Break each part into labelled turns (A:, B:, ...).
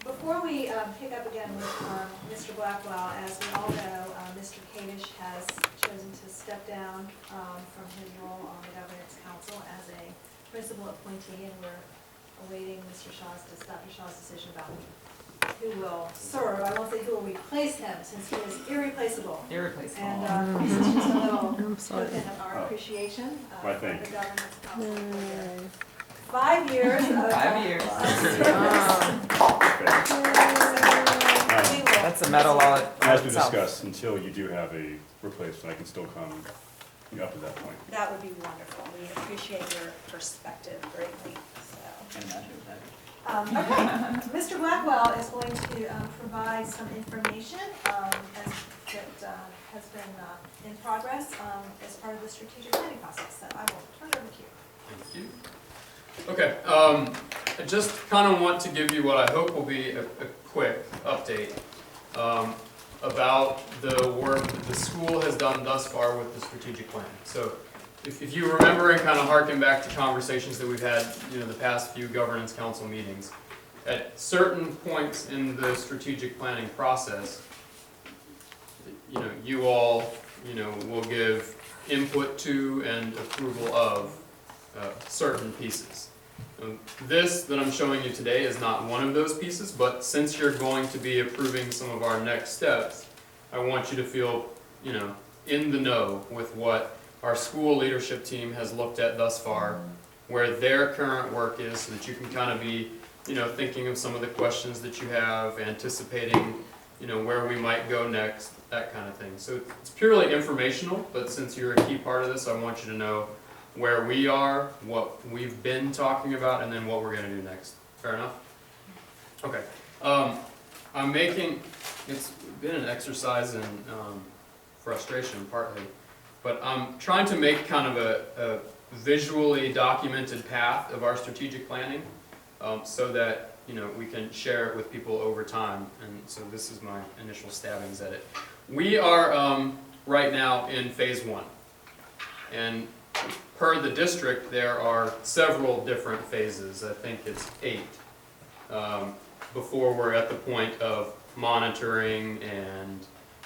A: Before we pick up again with Mr. Blackwell, as we all know, Mr. Kadish has chosen to step down from his role on the Governance Council as a principal appointee, and we're awaiting Dr. Shaw's decision about who will serve. I won't say who will replace him, since he is irreplaceable.
B: Irreplaceable.
A: And this is just a little token of our appreciation for the Governance Council. For 5 years.
B: 5 years.
A: Okay.
B: That's a medal all
C: As we
B: itself.
C: discussed, until you do have a replacement, I can still come up to that point.
A: That would be wonderful. We appreciate your perspective greatly. So. Okay, Mr. Blackwell is going to provide some information that has been in progress as part of the strategic planning process. So I will turn it over to you.
D: Thank you. Okay, I just kind of want to give you what I hope will be a quick update about the work that the school has done thus far with the strategic plan. So if you remember and kind of harken back to conversations that we've had, the past few governance council meetings, at certain points in the strategic planning process, you all, will give input to and approval of certain pieces. This that I'm showing you today is not one of those pieces, but since you're going to be approving some of our next steps, I want you to feel, in the know with what our school leadership team has looked at thus far, where their current work is, so that you can kind of be, thinking of some of the questions that you have, anticipating, where we might go next, that kind of thing. So it's purely informational, but since you're a key part of this, I want you to know where we are, what we've been talking about, and then what we're going to do next. Fair enough? Okay. It's been an exercise in frustration partly, but I'm trying to make kind of a visually documented path of our strategic planning so that we can share it with people over time. And so this is my initial stabbings at it. We are right now in phase 1. And per the district, there are several different phases. I think it's 8 before we're at the point of monitoring and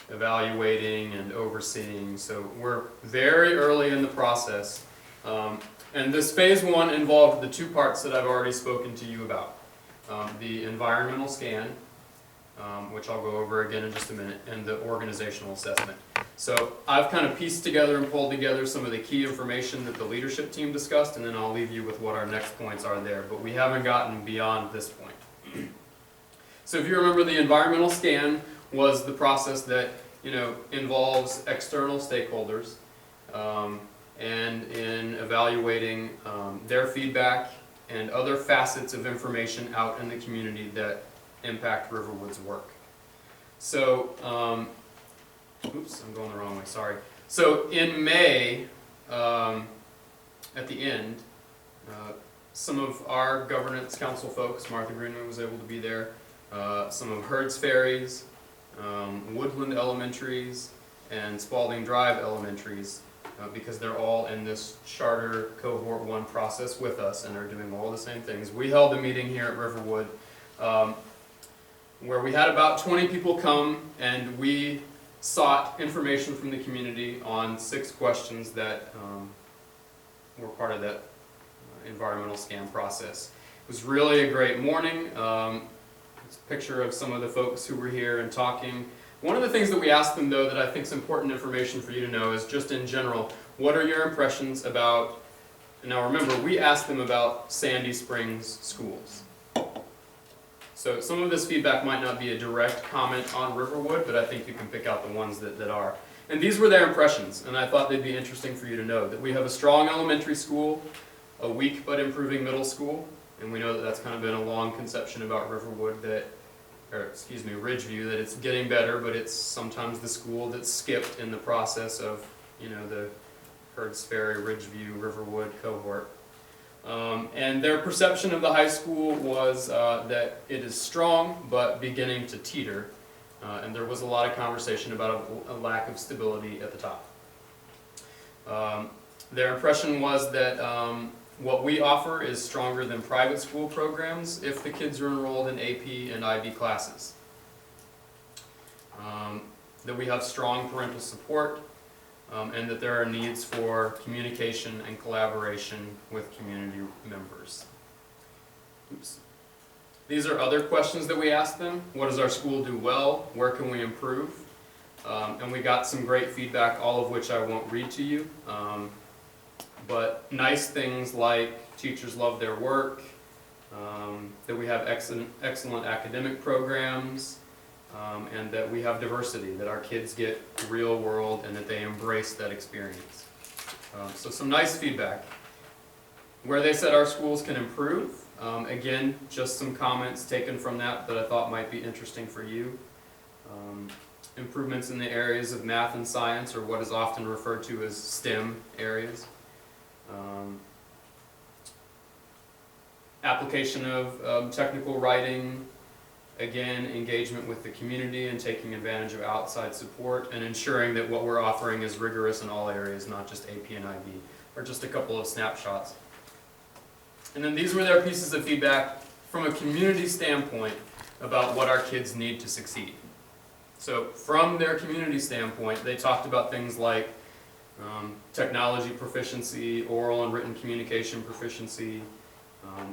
D: evaluating and overseeing. So we're very early in the process. And this phase 1 involved the 2 parts that I've already spoken to you about. The environmental scan, which I'll go over again in just a minute, and the organizational assessment. So I've kind of pieced together and pulled together some of the key information that the leadership team discussed, and then I'll leave you with what our next points are there. But we haven't gotten beyond this point. So if you remember, the environmental scan was the process that involves external stakeholders and in evaluating their feedback and other facets of information out in the community that impact Riverwood's work. So, oops, I'm going the wrong way, sorry. So in May, at the end, some of our governance council folks, Martha Greenman was able to be there, some of Herd's Ferries, Woodland Elementaries, and Spalding Drive Elementaries, because they're all in this charter cohort 1 process with us and are doing all the same things. We held a meeting here at Riverwood where we had about 20 people come, and we sought information from the community on 6 questions that were part of that environmental scan process. It was really a great morning. It's a picture of some of the folks who were here and talking. One of the things that we asked them, though, that I think is important information for you to know is just in general, what are your impressions about, now remember, we asked them about Sandy Springs schools. So some of this feedback might not be a direct comment on Riverwood, but I think you can pick out the ones that are. And these were their impressions, and I thought they'd be interesting for you to know, that we have a strong elementary school, a weak but improving middle school, and we know that that's kind of been a long conception about Riverwood, Ridgeview, that it's getting better, but it's sometimes the school that's skipped in the process of, the Herd's Ferry, Ridgeview, Riverwood cohort. And their perception of the high school was that it is strong, but beginning to teeter. And there was a lot of conversation about a lack of stability at the top. Their impression was that What we offer is stronger than private school programs if the kids are enrolled in AP and IB classes. That we have strong parental support, and that there are needs for communication and collaboration with community members. Oops. These are other questions that we asked them. What does our school do well? Where can we improve? And we got some great feedback, all of which I won't read to you. But nice things like teachers love their work, that we have excellent academic programs, and that we have diversity, that our kids get real world and that they embrace that experience. So some nice feedback. Where they said our schools can improve, again, just some comments taken from that I thought might be interesting for you. Improvements in the areas of math and science, or what is often referred to as STEM areas. Application of technical writing, again, engagement with the community and taking advantage of outside support, and ensuring that what we're offering is rigorous in all areas, not just AP and IB, or just a couple of snapshots. And then these were their pieces of feedback from a community standpoint about what our kids need to succeed. So from their community standpoint, they talked about things like technology proficiency, oral and written communication proficiency,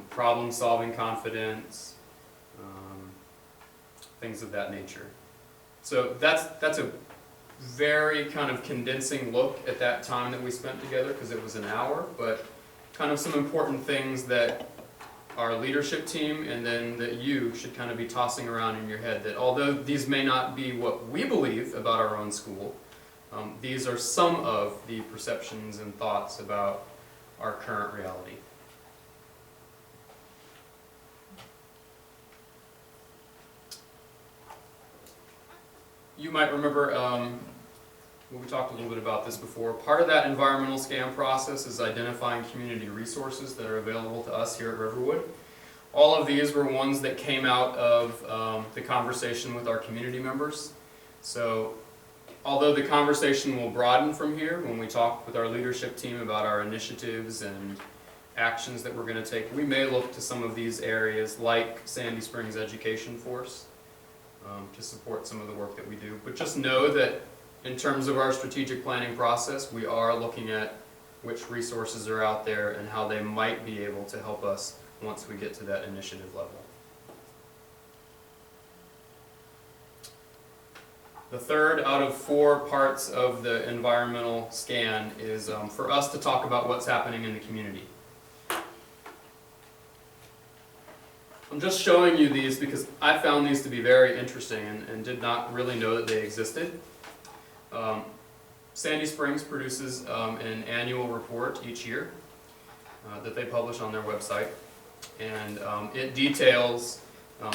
D: problem-solving confidence, things of that nature. So that's a very kind of condensing look at that time that we spent together, because it was an hour, but kind of some important things that our leadership team and then that you should kind of be tossing around in your head, that although these may not be what we believe about our own school, these are some of the perceptions and thoughts about our current reality. You might remember, we talked a little bit about this before. Part of that environmental SCAM process is identifying community resources that are available to us here at Riverwood. All of these were ones that came out of the conversation with our community members. So although the conversation will broaden from here when we talk with our leadership team about our initiatives and actions that we're going to take, we may look to some of these areas like Sandy Springs Education Force to support some of the work that we do. But just know that in terms of our strategic planning process, we are looking at which resources are out there and how they might be able to help us once we get to that initiative level. The third out of 4 parts of the environmental scan is for us to talk about what's happening in the community. I'm just showing you these because I found these to be very interesting and did not really know that they existed. Sandy Springs produces an annual report each year that they publish on their website, and it details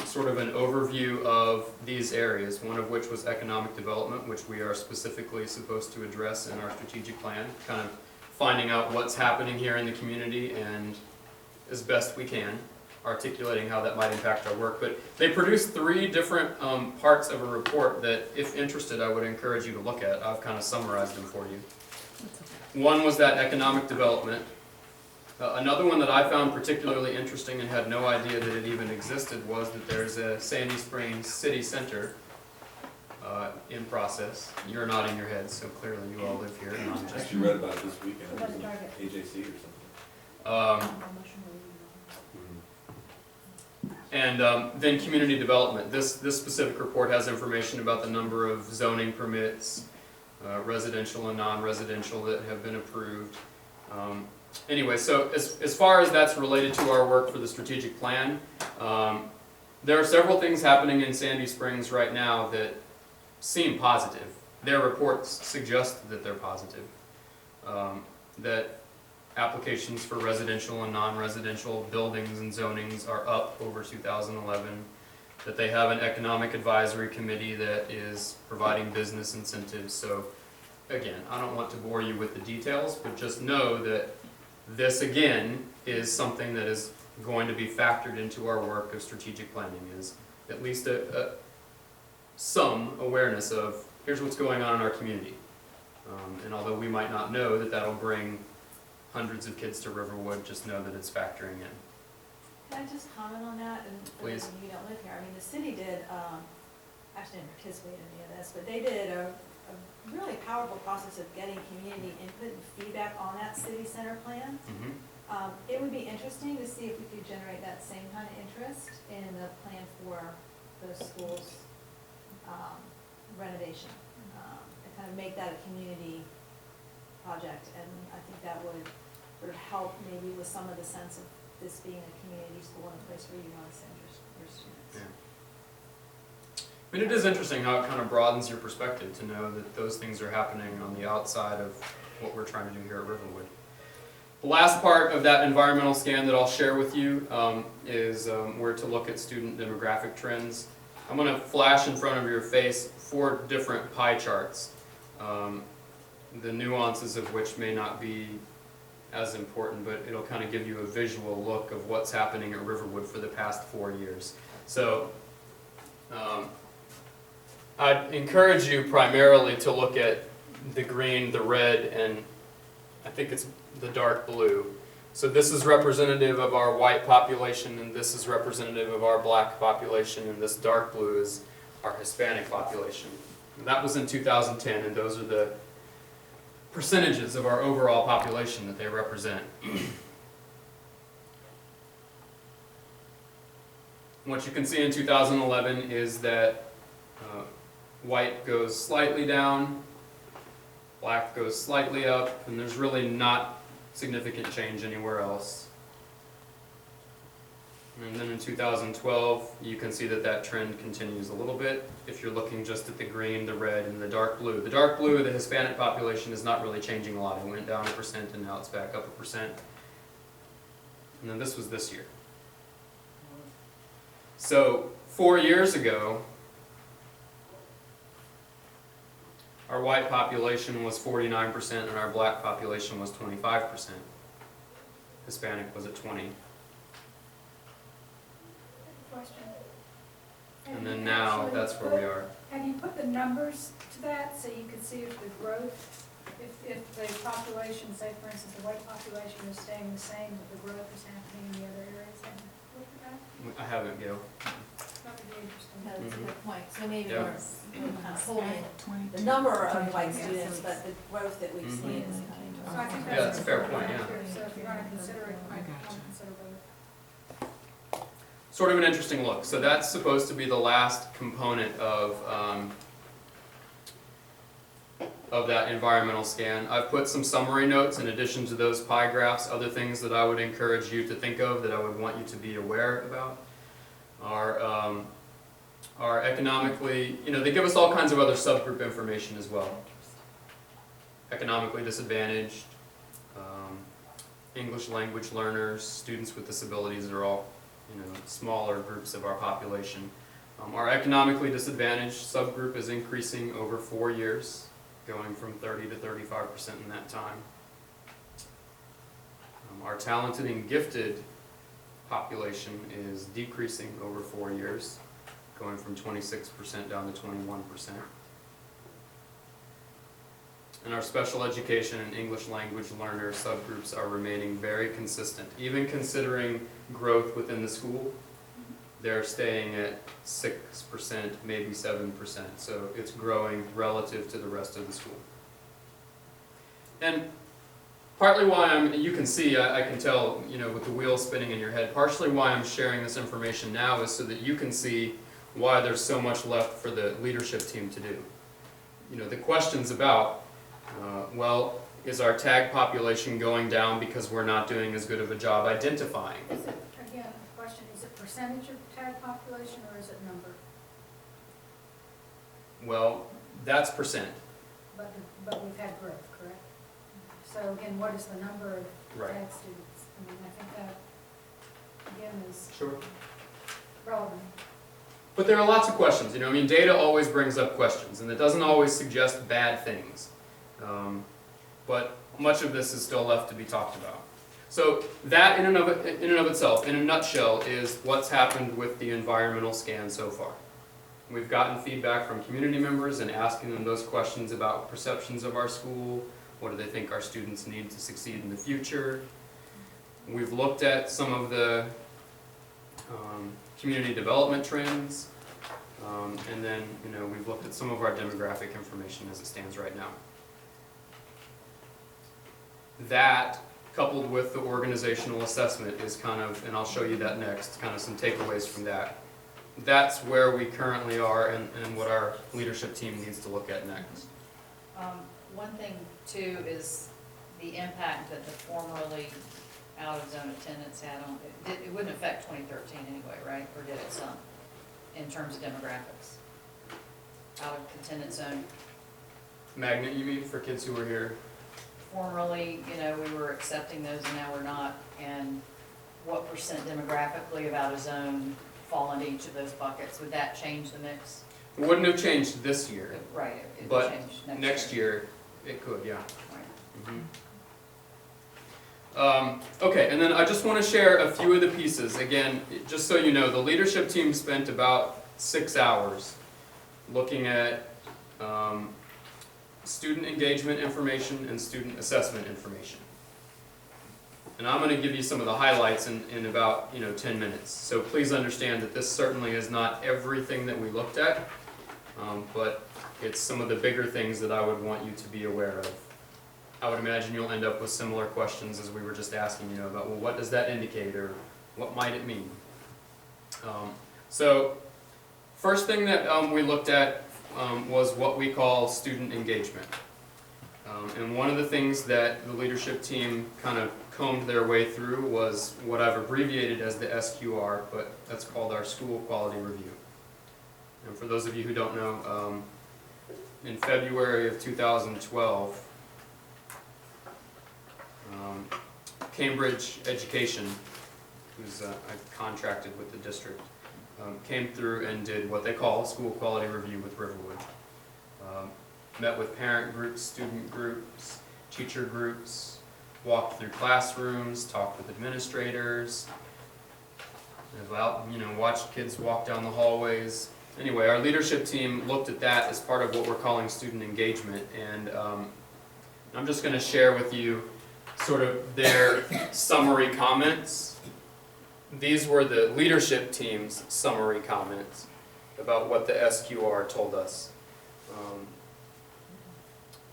D: sort of an overview of these areas, one of which was economic development, which we are specifically supposed to address in our strategic plan, kind of finding out what's happening here in the community and, as best we can, articulating how that might impact our work. But they produced 3 different parts of a report that, if interested, I would encourage you to look at. I've kind of summarized them for you. One was that economic development. Another one that I found particularly interesting and had no idea that it even existed was that there's a Sandy Springs City Center in process. You're nodding your head, so clearly you all live here. And I'm
B: I
D: just,
B: actually read about it this weekend. It was in AJC or something.
D: And then community development. This specific report has information about the number of zoning permits, residential and non-residential, that have been approved. Anyway, so as far as that's related to our work for the strategic plan, there are several things happening in Sandy Springs right now that seem positive. Their reports suggest that they're positive. That applications for residential and non-residential buildings and zonings are up over 2011, that they have an economic advisory committee that is providing business incentives. So again, I don't want to bore you with the details, but just know that this again is something that is going to be factored into our work of strategic planning, is at least some awareness of here's what's going on in our community. And although we might not know that that'll bring hundreds of kids to Riverwood, just know that it's factoring in.
A: Can I just comment on that, and for those
D: Please.
A: of you who don't live here, I mean, the city did, actually didn't participate in any of this, but they did a really powerful process of getting community input and feedback on that city center plan. It would be interesting to see if we could generate that same kind of interest in the plan for those schools' renovation. And kind of make that a community project, and I think that would sort of help maybe with some of the sense of this being a community school and a place where you want to send your students.
D: Yeah. I mean, it is interesting how it kind of broadens your perspective to know that those things are happening on the outside of what we're trying to do here at Riverwood. The last part of that environmental scan that I'll share with you is where to look at student demographic trends. I'm going to flash in front of your face 4 different pie charts, the nuances of which may not be as important, but it'll kind of give you a visual look of what's happening at Riverwood for the past 4 years. So I'd encourage you primarily to look at the green, the red, and I think it's the dark blue. So this is representative of our white population, and this is representative of our black population, and this dark blue is our Hispanic population. And that was in 2010, and those are the percentages of our overall population that they represent. What you can see in 2011 is that white goes slightly down, black goes slightly up, and there's really not significant change anywhere else. And then in 2012, you can see that that trend continues a little bit if you're looking just at the green, the red, and the dark blue. The dark blue, the Hispanic population, is not really changing a lot. It went down 1% and now it's back up 1%. And then this was this year. So 4 years ago, our white population was 49% and our black population was 25%. Hispanic was at 20%.
E: Question.
D: And then now, that's where we are.
E: Have you put the numbers to that so you can see if the growth, if the population, say for instance, the white population is staying the same, but the growth is happening in the other areas? Have you looked at that?
D: I haven't, Gail.
E: That would be interesting.
A: That's a good point, so maybe
D: Yeah.
A: we're kind of holding the number of white students, but the growth that we've seen is kind
E: So I think
D: Yeah, that's a
E: an
D: fair
E: important
D: point, yeah.
E: factor. So if you're going to consider it, you might want to consider both.
D: Sort of an interesting look. So that's supposed to be the last component of that environmental scan. I've put some summary notes in addition to those pie graphs. Other things that I would encourage you to think of, that I would want you to be aware about, are economically, they give us all kinds of other subgroup information as well. Economically disadvantaged, English language learners, students with disabilities are all smaller groups of our population. Our economically disadvantaged subgroup is increasing over 4 years, going from 30 to 35% in that time. Our talented and gifted population is decreasing over 4 years, going from 26% down to 21%. And our special education and English language learner subgroups are remaining very consistent. Even considering growth within the school, they're staying at 6%, maybe 7%. So it's growing relative to the rest of the school. And partly why you can see, I can tell, with the wheels spinning in your head, partially why I'm sharing this information now is so that you can see why there's so much left for the leadership team to do. The questions about, is our tag population going down because we're not doing as good of a job identifying?
E: Is it, again, a question, is it percentage of tag population or is it number?
D: Well, that's percent.
E: But we've had growth, correct? So again, what is the number of
D: Right.
E: tag students? I mean, I think that, again, is
D: Sure.
E: relevant.
D: But there are lots of questions. Data always brings up questions, and it doesn't always suggest bad things. But much of this is still left to be talked about. So that in and of itself, in a nutshell, is what's happened with the environmental scan so far. We've gotten feedback from community members and asking them those questions about perceptions of our school, What do they think our students need to succeed in the future? We've looked at some of the community development trends, and then, we've looked at some of our demographic information as it stands right now. That, coupled with the organizational assessment, is kind of, and I'll show you that next, kind of some takeaways from that. That's where we currently are and what our leadership team needs to look at next.
F: One thing too is the impact that the formerly out-of-zone attendance had on, it wouldn't affect 2013 anyway, right? Or did it some, in terms of demographics? Out of attendance zone?
D: Magnet, you mean, for kids who were here?
F: Formerly, we were accepting those and now we're not. And what % demographically of out-of-zone fall into each of those buckets? Would that change the mix?
D: It wouldn't have changed this year,
F: Right, it would
D: but
F: change
D: next year it could, yeah.
F: Right.
D: Okay, and then I just want to share a few of the pieces. Again, just so you know, the leadership team spent about 6 hours looking at student engagement information and student assessment information. And I'm going to give you some of the highlights in about 10 minutes. So please understand that this certainly is not everything that we looked at, but it's some of the bigger things that I would want you to be aware of. I would imagine you'll end up with similar questions as we were just asking, about, well, what does that indicate, or what might it mean? So, first thing that we looked at was what we call student engagement. And one of the things that the leadership team kind of combed their way through was what I've abbreviated as the SQR, but that's called our School Quality Review. And for those of you who don't know, in February of 2012, Cambridge Education, who's I've contracted with the district, came through and did what they call a School Quality Review with Riverwood. Met with parent groups, student groups, teacher groups, walked through classrooms, talked with administrators, watched kids walk down the hallways. Anyway, our leadership team looked at that as part of what we're calling student engagement, and I'm just going to share with you sort of their summary comments. These were the leadership team's summary comments about what the SQR told us.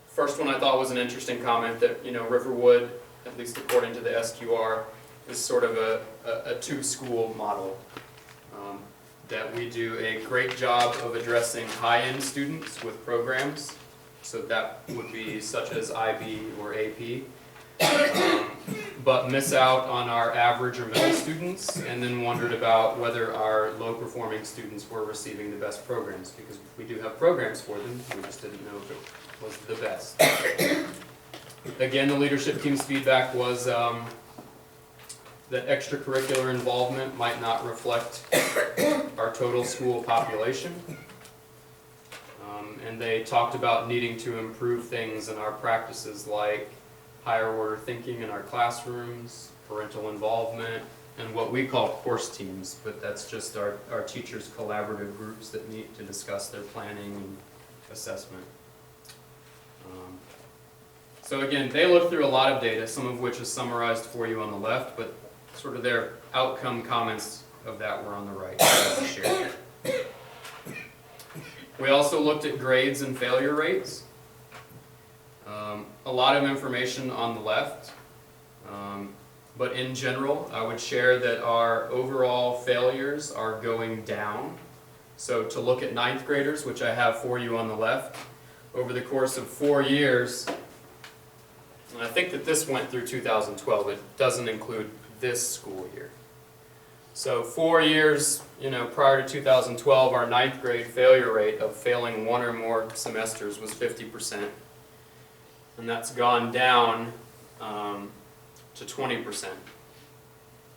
D: First one I thought was an interesting comment that, Riverwood, at least according to the SQR, is sort of a two-school model. That we do a great job of addressing high-end students with programs, so that would be such as IB or AP, but miss out on our average or middle students, and then wondered about whether our low-performing students were receiving the best programs, because we do have programs for them, we just didn't know if it was the best. Again, the leadership team's feedback was that extracurricular involvement might not reflect our total school population. And they talked about needing to improve things in our practices like higher order thinking in our classrooms, parental involvement, and what we call course teams, but that's just our teachers' collaborative groups that meet to discuss their planning and assessment. So again, they looked through a lot of data, some of which is summarized for you on the left, but sort of their outcome comments of that were on the right. We also looked at grades and failure rates. A lot of information on the left, but in general, I would share that our overall failures are going down. So to look at 9th graders, which I have for you on the left, over the course of 4 years, and I think that this went through 2012, it doesn't include this school year. So 4 years, prior to 2012, our 9th grade failure rate of failing one or more semesters was 50%. And that's gone down to 20%.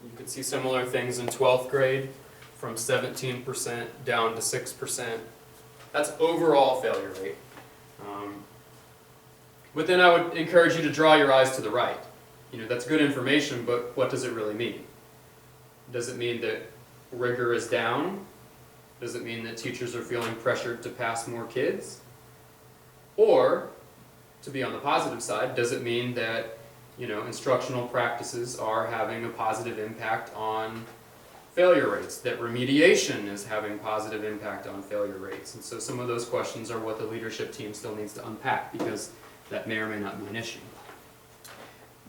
D: You could see similar things in 12th grade, from 17% down to 6%. That's overall failure rate. But then I would encourage you to draw your eyes to the right. That's good information, but what does it really mean? Does it mean that rigor is down? Does it mean that teachers are feeling pressured to pass more kids? Or to be on the positive side, does it mean that, instructional practices are having a positive impact on failure rates, that remediation is having positive impact on failure rates? And so some of those questions are what the leadership team still needs to unpack, because that may or may not be an issue.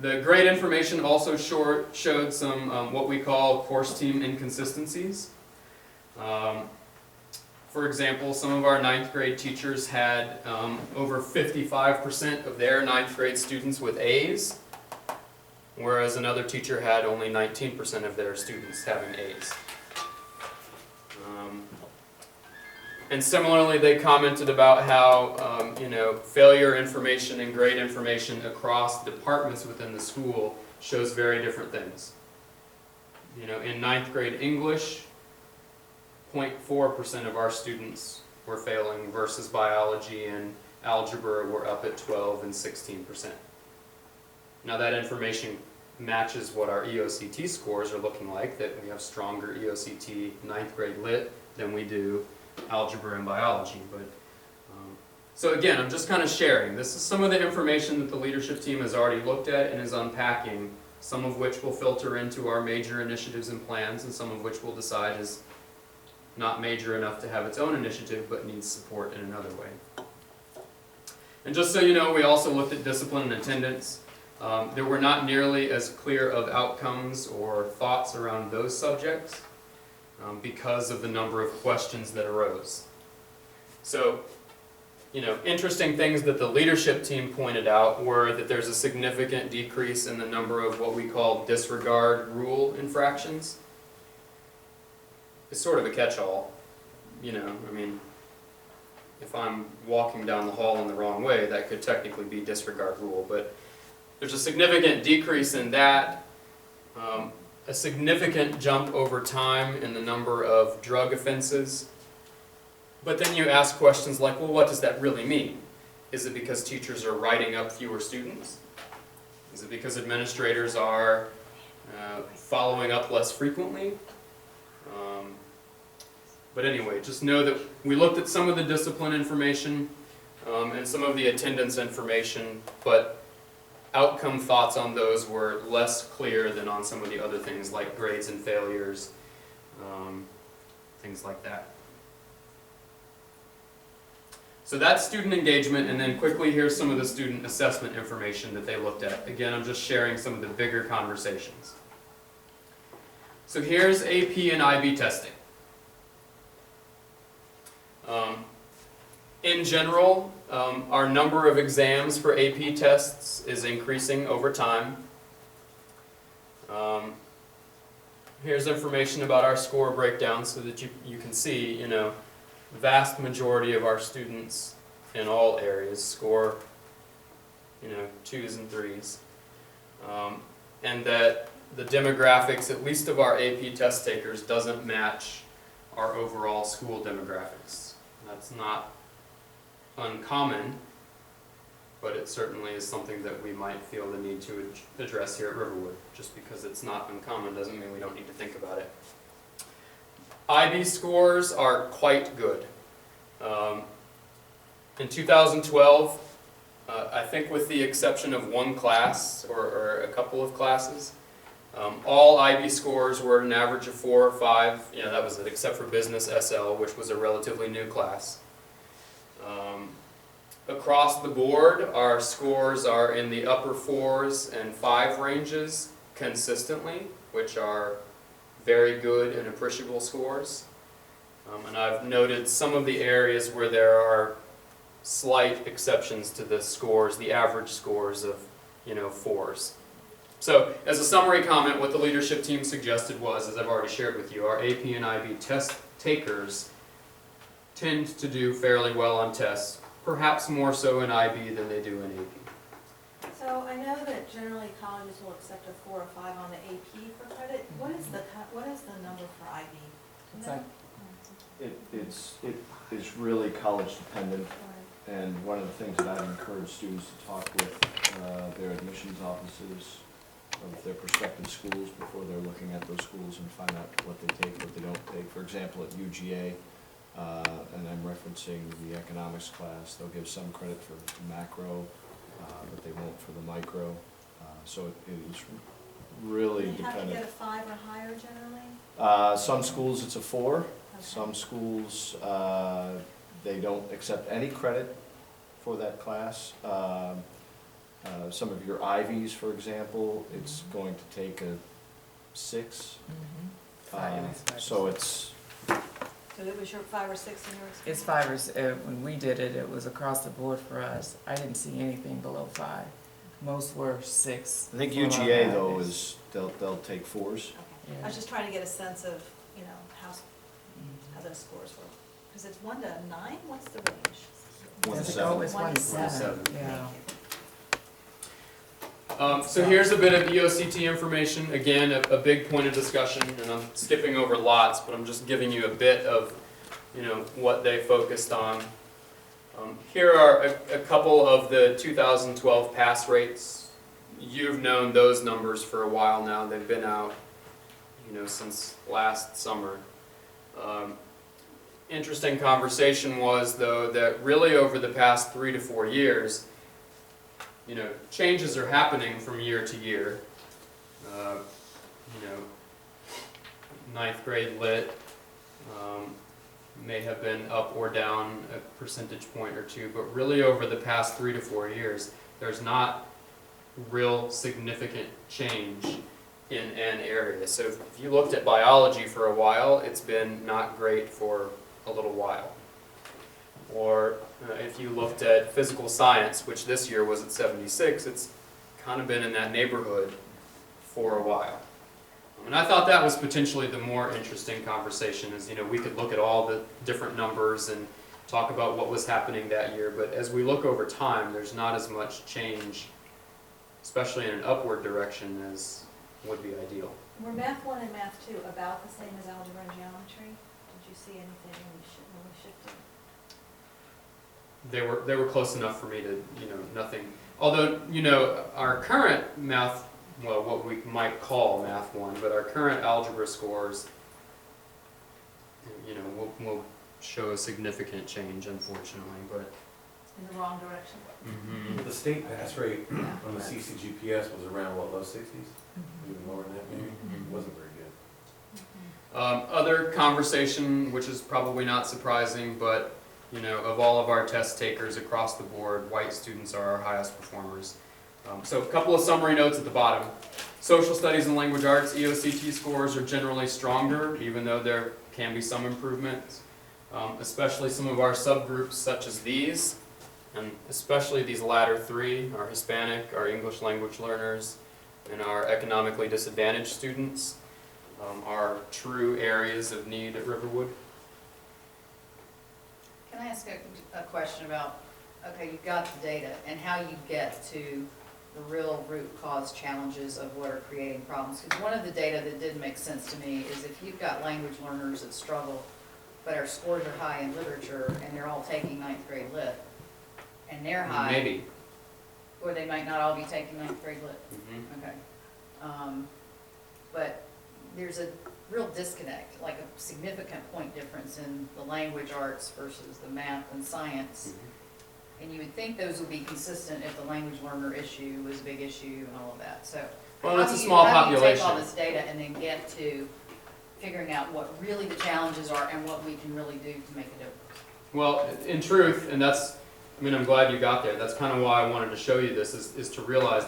D: The grade information also showed some what we call course team inconsistencies. For example, some of our 9th grade teachers had over 55% of their 9th grade students with A's, whereas another teacher had only 19% of their students having A's. And similarly, they commented about how failure information and grade information across departments within the school shows very different things. In 9th grade English, 0.4% of our students were failing, versus biology and algebra were up at 12 and 16%. Now that information matches what our EOCT scores are looking like, that we have stronger EOCT 9th grade lit than we do algebra and biology. But so again, I'm just kind of sharing. This is some of the information that the leadership team has already looked at and is unpacking, some of which will filter into our major initiatives and plans, and some of which we'll decide is not major enough to have its own initiative, but needs support in another way. And just so you know, we also looked at discipline and attendance. There were not nearly as clear of outcomes or thoughts around those subjects because of the number of questions that arose. So, interesting things that the leadership team pointed out were that there's a significant decrease in the number of what we call disregard rule infractions. It's sort of a catch-all, if I'm walking down the hall in the wrong way, that could technically be disregard rule, but there's a significant decrease in that, a significant jump over time in the number of drug offenses. But then you ask questions like, well, what does that really mean? Is it because teachers are writing up fewer students? Is it because administrators are following up less frequently? But anyway, just know that we looked at some of the discipline information and some of the attendance information, but outcome thoughts on those were less clear than on some of the other things like grades and failures, things like that. So that's student engagement, and then quickly here's some of the student assessment information that they looked at. Again, I'm just sharing some of the bigger conversations. So here's AP and IB testing. In general, our number of exams for AP tests is increasing over time. Here's information about our score breakdown so that you can see, vast majority of our students in all areas score, 2s and 3s. And that the demographics, at least of our AP test takers, doesn't match our overall school demographics. That's not uncommon, but it certainly is something that we might feel the need to address here at Riverwood. Just because it's not uncommon doesn't mean we don't need to think about it. IB scores are quite good. In 2012, I think with the exception of one class or a couple of classes, all IB scores were an average of 4 or 5. That was it, except for Business SL, which was a relatively new class. Across the board, our scores are in the upper 4s and 5 ranges consistently, which are very good and appreciable scores. And I've noted some of the areas where there are slight exceptions to the scores, the average scores of 4s. So, as a summary comment, what the leadership team suggested was, as I've already shared with you, our AP and IB test takers tend to do fairly well on tests, perhaps more so in IB than they do in AP.
A: So I know that generally colleges will accept a 4 or 5 on the AP for credit. What is the number for IB?
B: It is really college dependent, and one of the things that I've encouraged students to talk with their admissions officers of their prospective schools before they're looking at those schools and find out what they take, what they don't take. For example, at UGA, and I'm referencing the economics class, they'll give some credit for macro but they won't for the micro. So it's really
A: They have to
B: dependent.
A: get a 5 or higher generally?
B: Some schools it's a 4,
A: Okay.
B: some schools, they don't accept any credit for that class. Some of your Ivies, for example, it's going to take a 6. So it's,
A: So it was your 5 or 6 in your experience?
G: It's 5 or when we did it, it was across the board for us. I didn't see anything below 5. Most were 6.
B: I think
G: for our
B: UGA though
G: Ivies.
B: is, they'll take 4s.
A: Okay.
G: Yeah.
A: I was just trying to get a sense of, you know, how those scores were. Because it's 1 to 9, what's the range?
B: 1 to
G: Does it
B: 7.
G: go? It's 1 to 7, yeah.
D: So here's a bit of EOCT information. Again, a big point of discussion, and I'm skipping over lots, but I'm just giving you a bit of, you know, what they focused on. Here are a couple of the 2012 pass rates. You've known those numbers for a while now. They've been out, you know, since last summer. Interesting conversation was, though, that really over the past 3 to 4 years, you know, changes are happening from year to year. You know, 9th grade lit may have been up or down a percentage point or 2, but really over the past 3 to 4 years, there's not real significant change in an area. So if you looked at biology for a while, it's been not great for a little while. Or if you looked at physical science, which this year was at 76, it's kind of been in that neighborhood for a while. And I thought that was potentially the more interesting conversation, is, you know, we could look at all the different numbers and talk about what was happening that year, but as we look over time, there's not as much change, especially in an upward direction, as would be ideal.
A: Were Math 1 and Math 2 about the same as Algebra and Geometry? Did you see anything when we shifted?
D: They were close enough for me to, you know, nothing. Although, you know, our current math, well, what we might call Math 1, but our current algebra scores, you know, will show a significant change, unfortunately, but.
A: In the wrong direction?
D: Mhm.
H: The state pass rate
A: Yeah.
H: on the CCGPS was around, what, low 60s? Even lower than that, maybe?
D: Mhm.
H: It wasn't very good.
D: Other conversation, which is probably not surprising, but, you know, of all of our test takers across the board, white students are our highest performers. So a couple of summary notes at the bottom. Social studies and language arts, EOCT scores are generally stronger, even though there can be some improvements. Especially some of our subgroups such as these, and especially these latter 3, our Hispanic, our English language learners, and our economically disadvantaged students, are true areas of need at Riverwood.
F: Can I ask a question about, okay, you've got the data, and how you get to the real root cause challenges of what are creating problems? Because one of the data that did make sense to me is if you've got language learners that struggle, but our scores are high in literature, and they're all taking 9th grade lit, and they're high.
D: Maybe.
F: Or they might not all be taking 9th grade lit.
D: Mhm.
F: Okay. But there's a real disconnect, like a significant point difference in the language arts versus the math and science. And you would think those would be consistent if the language learner issue was a big issue and all of that, so.
D: Well,
F: how
D: it's a
F: do you-
D: small
F: How do you take all
D: population.
F: this data and then get to figuring out what really the challenges are and what we can really do to make a difference?
D: Well, in truth, and that's, I mean, I'm glad you got there. That's kind of why I wanted to show you this, is to realize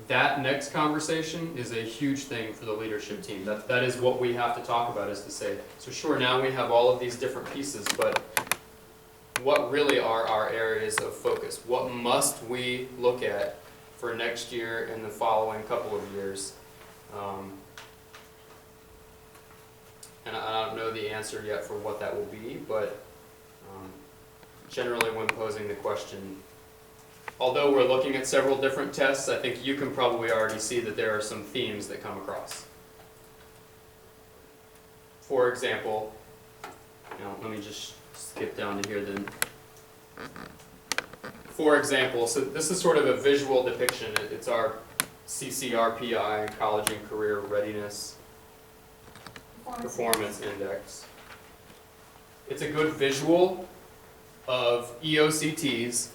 D: that next conversation is a huge thing for the leadership team. That is what we have to talk about, is to say, so sure, now we have all of these different pieces, but what really are our areas of focus? What must we look at for next year and the following couple of years? And I don't know the answer yet for what that will be, but generally when posing the question, although we're looking at several different tests, I think you can probably already see that there are some themes that come across. For example, let me just skip down to here then. For example, so this is sort of a visual depiction. It's our CCRPI, College and Career Readiness Performance Index. It's a good visual of EOCTs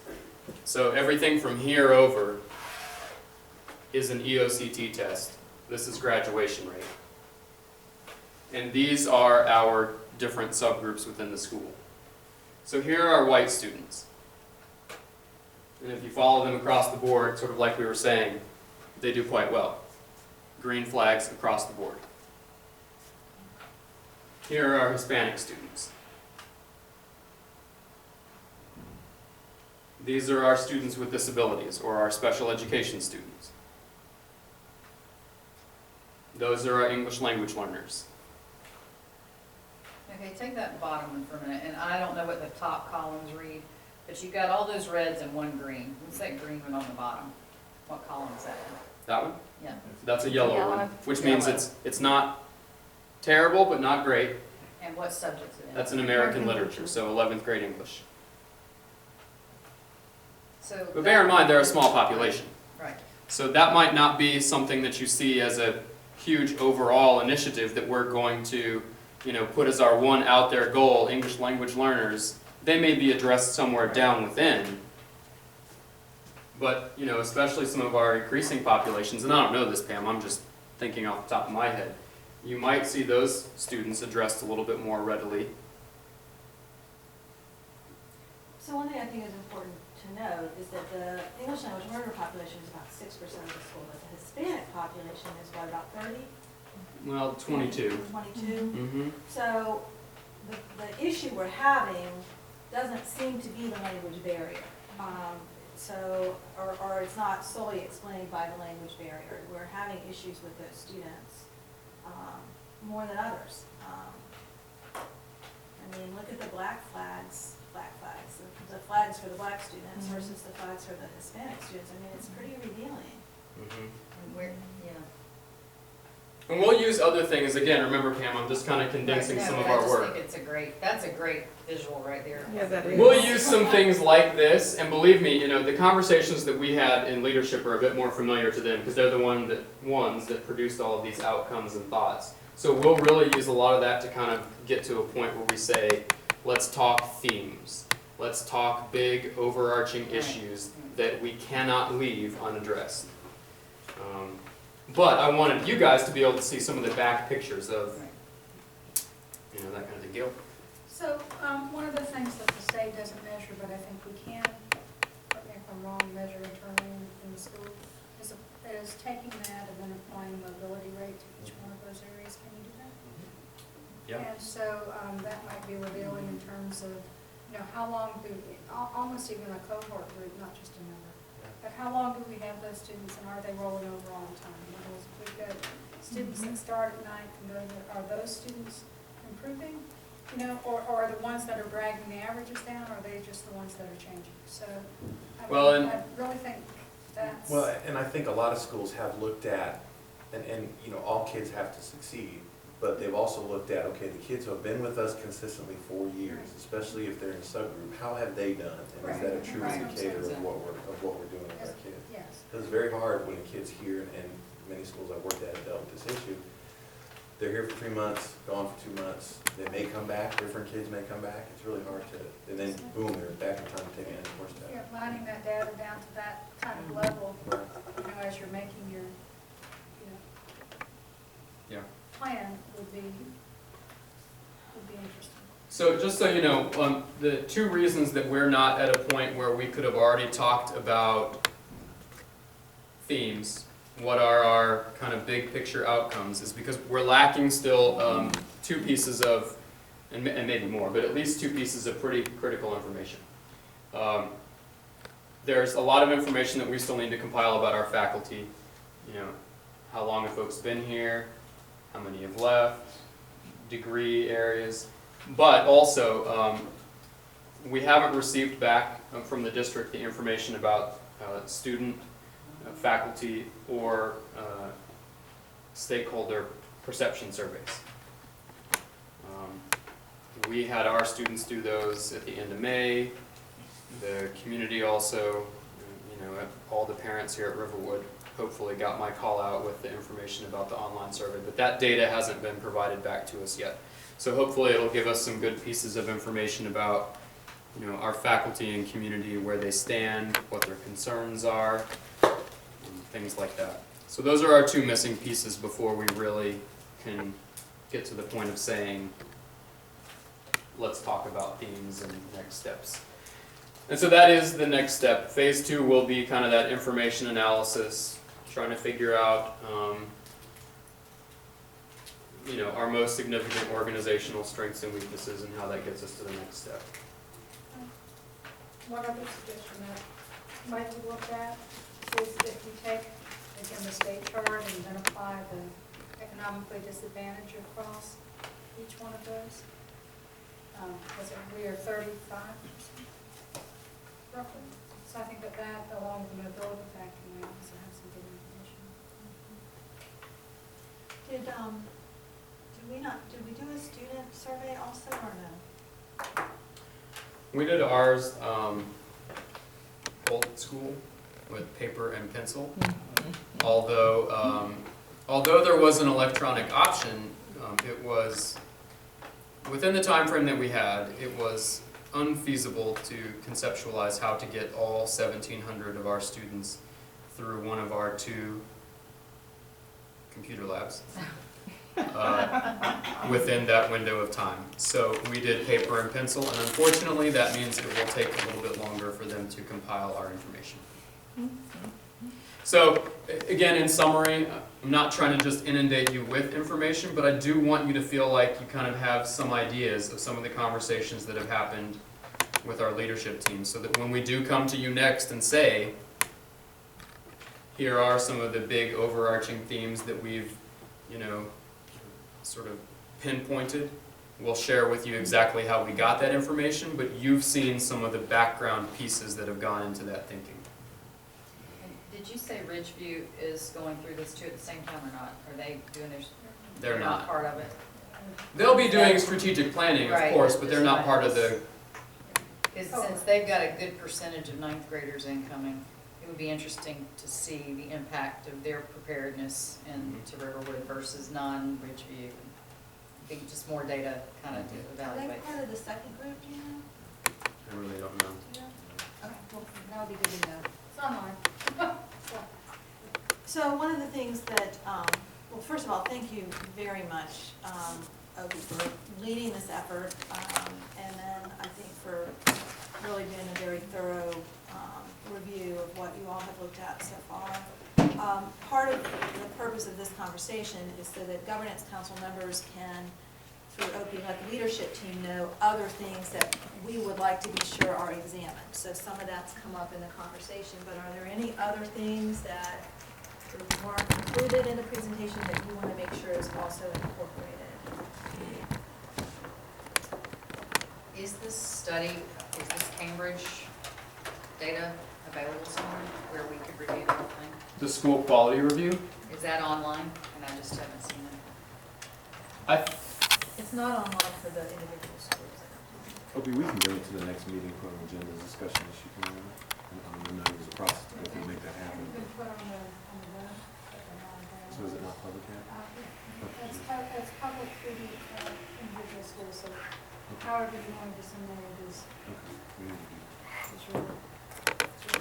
D: So everything from here over is an EOCT test. This is graduation rate. And these are our different subgroups within the school. So here are white students. And if you follow them across the board, sort of like we were saying, they do quite well. Green flags across the board. Here are our Hispanic students. These are our students with disabilities, or our special education students. Those are our English language learners.
F: Okay, take that bottom one for a minute, and I don't know what the top columns read, but you've got all those reds and one green. What's that green one on the bottom? What column is that in?
D: That one?
F: Yeah.
D: That's a yellow
E: Yellow.
D: one, which means
F: Yellow.
D: it's not terrible, but not great.
F: And what subjects it in?
D: That's in American literature, so 11th grade English.
F: So
D: But bear in mind, they're a small population.
F: Right.
D: So that might not be something that you see as a huge overall initiative that we're going to, put as our one out there goal, English language learners. They may be addressed somewhere down within. But, especially some of our increasing populations, and I don't know this, Pam, I'm just thinking off the top of my head, you might see those students addressed a little bit more readily.
A: So one thing I think is important to note is that the English language learner population is about 6% of the school, but the Hispanic population is what, about 30?
D: Well, 22.
A: 22?
D: Mm-hmm.
A: So the issue we're having doesn't seem to be the language barrier. Or it's not solely explained by the language barrier. We're having issues with those students more than others. Look at the black flags, the flags for the black students versus the flags for the Hispanic students. It's pretty revealing.
D: Mm-hmm.
F: And where, yeah.
D: And we'll use other things, again, remember Pam, I'm just kind of condensing
F: Right,
D: some
F: no,
D: of
F: I
D: our
F: just
D: work.
F: think that's a great visual right there.
G: Yeah, that is.
D: We'll use some things like this, and believe me, the conversations that we had in leadership are a bit more familiar to them, because they're the ones that produced all of these outcomes and thoughts. So we'll really use a lot of that to kind of get to a point where we say, let's talk themes. Let's talk big, overarching issues that we cannot leave unaddressed. But I wanted you guys to be able to see some of the back pictures of, that kind of deal.
E: So, one of the things that the state doesn't measure, but I think we can, correct me if I'm wrong, measure internally in the school, is taking that and then applying mobility rate to each one of those areas. Can you do that?
D: Yeah.
E: And so, that might be revealing in terms of, how long almost even a cohort group, not just a number. But how long do we have those students, and are they rolling over all the time? In other words, if we've got students that start at ninth and go there, are those students improving? Or are the ones that are dragging the averages down, or are they just the ones that are changing? So, I really think that's.
H: Well, and I think a lot of schools have looked at, and all kids have to succeed, but they've also looked at, okay, the kids who have been with us consistently 4 years, especially if they're in a subgroup, how have they done? And is that a true
F: Right.
H: indicator of what we're doing with our kids?
E: Yes.
H: Because it's very hard when a kid's here, and many schools I've worked at have dealt with this issue. They're here for 3 months, gone for 2 months, they may come back, different kids may come back, it's really hard to, and then boom, they're back in time to take an end course
E: Yeah,
H: step.
E: lining that data down to that kind of level,
H: Right.
E: as you're making your,
D: Yeah.
E: plan would be interesting.
D: So just so you know, the two reasons that we're not at a point where we could have already talked about themes, what are our kind of big picture outcomes, is because we're lacking still two pieces of, and maybe more, but at least two pieces of pretty critical information. There's a lot of information that we still need to compile about our faculty. How long have folks been here, how many have left, degree areas. But also, we haven't received back from the district the information about student, faculty, or stakeholder perception surveys. We had our students do those at the end of May. The community also, all the parents here at Riverwood hopefully got my call out with the information about the online survey, but that data hasn't been provided back to us yet. So hopefully it'll give us some good pieces of information about you know, our faculty and community, where they stand, what their concerns are, things like that. So those are our two missing pieces before we really can get to the point of saying, let's talk about themes and next steps. And so that is the next step. Phase 2 will be kind of that information analysis, trying to figure out you know, our most significant organizational strengths and weaknesses and how that gets us to the next step.
E: One other suggestion that might be looked at is if you take, again, the state chart and then apply the economically disadvantaged across each one of those. We are 35% roughly. So I think that along with the mobility factor, we also have some good information.
A: Did we do a student survey also, or no?
D: We did ours old school with paper and pencil. Although there was an electronic option, it was within the time frame that we had, it was unfeasible to conceptualize how to get all 1,700 of our students through one of our 2 computer labs within that window of time. So we did paper and pencil, and unfortunately that means it will take a little bit longer for them to compile our information. So again, in summary, I'm not trying to just inundate you with information, but I do want you to feel like you kind of have some ideas of some of the conversations that have happened with our leadership team, so that when we do come to you next and say, here are some of the big overarching themes that we've, you know, sort of pinpointed, we'll share with you exactly how we got that information, but you've seen some of the background pieces that have gone into that thinking.
F: Did you say Ridgeview is going through this too at the same time or not? Are they doing their?
D: They're not.
F: Part of it?
D: They'll be doing strategic planning, of
F: Right,
D: course, but they're
F: just
D: not
F: like
D: part of
F: this.
D: the,
F: Because since they've got a good percentage of 9th graders incoming, it would be interesting to see the impact of their preparedness into Riverwood versus non-Ridgeview. I think just more data kind of to
A: Are they
F: evaluate.
A: part of the second group, do you know?
D: I really don't know.
A: Do you know? Okay, well, that would be good to know.
E: It's online.
A: So one of the things that, well, first of all, thank you very much, Opie, for leading this effort, and then I think for really doing a very thorough review of what you all have looked at so far. Part of the purpose of this conversation is so that governance council members can, through Opie, let the leadership team know other things that we would like to be sure are examined. So some of that's come up in the conversation, but are there any other things that weren't included in the presentation that you want to make sure is also incorporated?
F: Is this study, is this Cambridge data available somewhere where we could review the whole thing?
D: The school quality review?
F: Is that online? And I just haven't seen it.
A: It's not online for the individual schools.
H: Opie, we can bring it to the next meeting for an agenda discussion issue tomorrow. I know there's a process to go through to make that happen.
E: It's been put on the web, but they're not available.
H: So is it not public yet?
E: It's public through the individual schools, so however you want to disseminate it is
H: Okay. We need to do
E: really.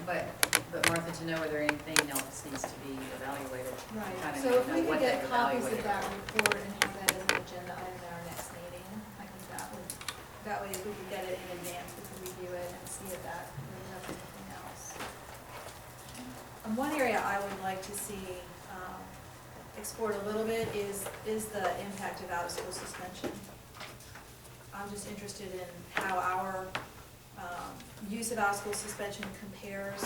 F: But Martha, to know whether anything else needs to be evaluated.
A: Right,
F: kind of
A: so if
F: know
A: we could
F: what
A: get
F: they've
A: copies of
F: evaluated.
A: that report and have that as an agenda item at our next meeting, I think that way if we could get it in advance, we could review it and see if that brings up anything else. One area I would like to see explored a little bit is the impact of out-of-school suspension. I'm just interested in how our use of out-of-school suspension compares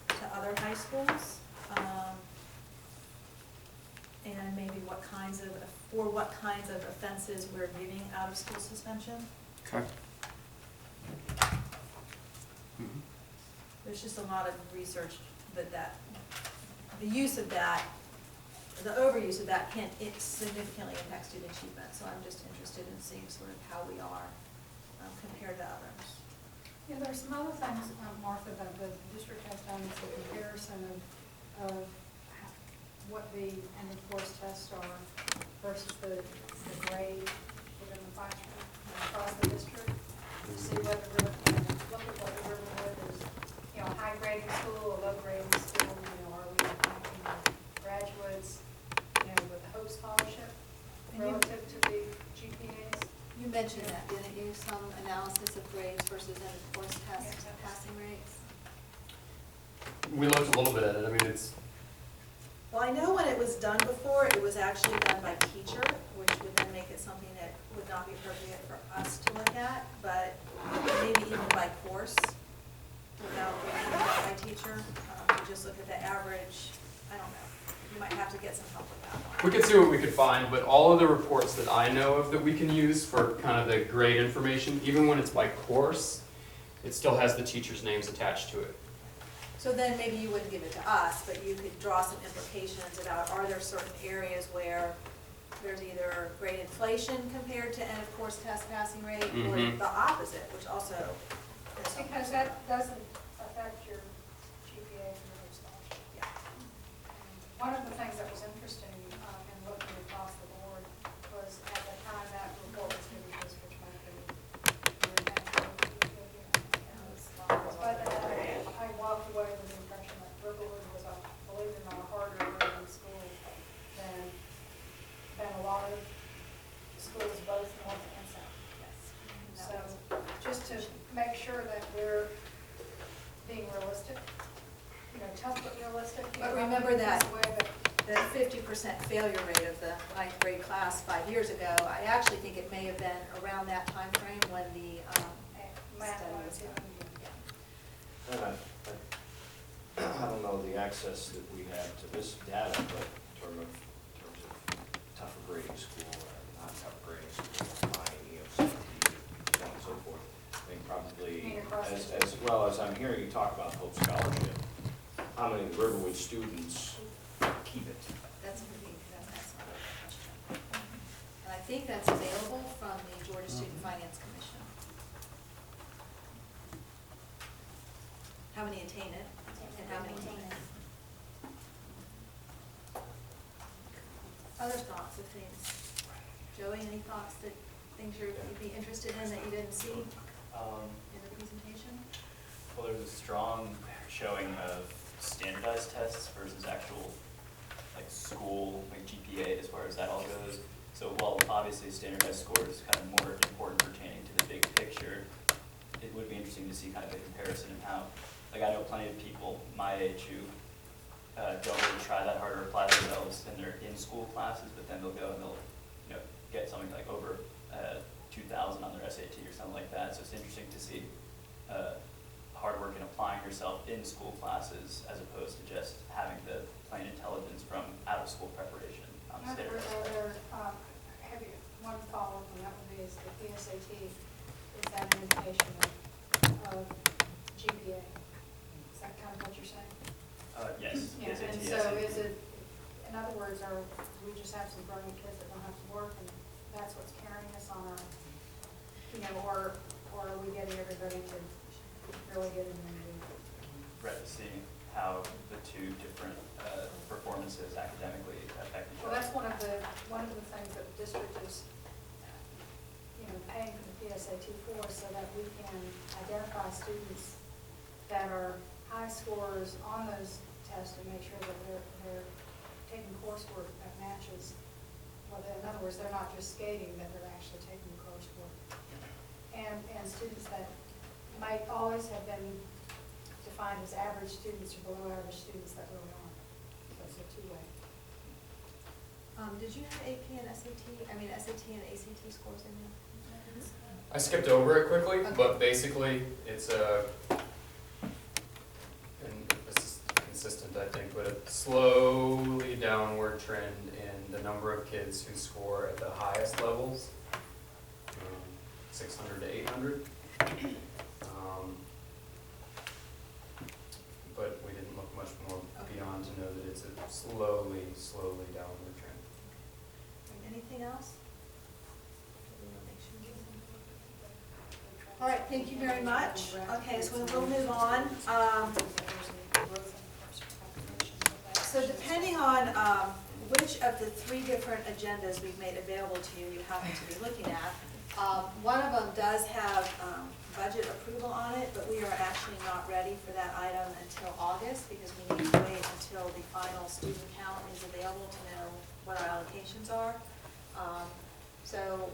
A: to other high schools, and maybe what kinds of offenses we're giving out-of-school suspension.
D: Okay.
A: There's just a lot of research that the use of that, the overuse of that can significantly impact student achievement. So I'm just interested in seeing sort of how we are compared to others.
E: Yeah, there are some other things, Martha, that the district has done is a comparison of what the end of course tests are versus the grade within the classroom across the district, to see whether we're
A: rates versus end of course passing rates?
D: We looked a little bit at it, I mean, it's,
A: Well, I know when it was done before, it was actually done by teacher, which would then make it something that would not be appropriate for us to look at, but maybe even by course, without breaking it down by teacher. You just look at the average, I don't know, you might have to get some help with that
D: we
A: one.
D: could see what we could find, but all of the reports that I know of that we can use for kind of the grade information, even when it's by course, it still has the teachers' names attached to it.
A: So then maybe you wouldn't give it to us, but you could draw some implications about, are there certain areas where there's either great inflation compared to end of course test passing rate, or
D: Mhm.
A: the opposite, which also is something.
E: Because that doesn't affect your GPA and your scholarship.
A: Yeah.
E: One of the things that was interesting in looking across the board was at the time that report was given to us, which might be very accurate. But I walked away with the impression that Riverwood was, believe it or not, a harder rated school than a lot of schools, both north and south.
A: Yes.
E: So just to make sure that we're being realistic, tough but realistic.
A: But remember that-
E: This way that
A: The 50% failure rate of the ninth grade class 5 years ago, I actually think it may have been around that time frame when the
E: math
A: study was
E: was
A: done.
E: in.
A: Yeah.
B: I don't know the access that we have to this data, but in terms of tougher grading school, or not tough grading school, high EOC, so on and so forth, I think probably,
E: I mean, across the
B: as well as I'm hearing you talk about Hope Scholarship, how many Riverwood students keep it?
A: That's a good, that's not a question. And I think that's available from the Georgia Student Finance Commission. How many attain it, and how many keep it? Other thoughts of things? Joey, any thoughts that, things you'd be interested in that you didn't see in the presentation?
I: Well, there's a strong showing of standardized tests versus actual, like, school, like GPA, as far as that all goes. So while obviously standardized score is kind of more important pertaining to the big picture, it would be interesting to see kind of a comparison of how, like, I know plenty of people my age who don't really try that hard to apply themselves in their in-school classes, but then they'll go and they'll, get something like over 2,000 on their SAT or something like that. So it's interesting to see hard work in applying yourself in school classes as opposed to just having the plain intelligence from out-of-school preparation on the state.
E: Have you, one follow-up on that would be is the PSAT, is that an indication of GPA? Is that kind of what you're saying?
I: Yes.
E: Yeah,
I: SAT,
E: and so
I: SAT.
E: is it, in other words, we just have some brilliant kids that don't have to work and that's what's carrying us on our, or are we getting everybody to really get in there and do it?
I: Right, seeing how the two different performances academically affect each
E: Well,
I: other.
E: that's one of the things that the district is, paying for the PSAT for, so that we can identify students that are high scorers on those tests and make sure that they're taking coursework that matches. Well, in other words, they're not just skating, that they're actually taking coursework. And students that might always have been defined as average students or below average students that really aren't. So it's a two-way.
A: Did you have AP and SAT, SAT and ACT scores in there?
D: I skipped over it quickly,
A: Okay.
D: but basically, it's a, and this is consistent, I think, but a slowly downward trend in the number of kids who score at the highest levels, 600 to 800. But we didn't look much more beyond to know that it's a slowly downward trend.
A: Anything else? All right, thank you very much. Okay, so we'll move on. So depending on which of the 3 different agendas we've made available to you, you happen to be looking at, one of them does have budget approval on it, but we are actually not ready for that item until August because we need to wait until the final student count is available to know what our allocations are. So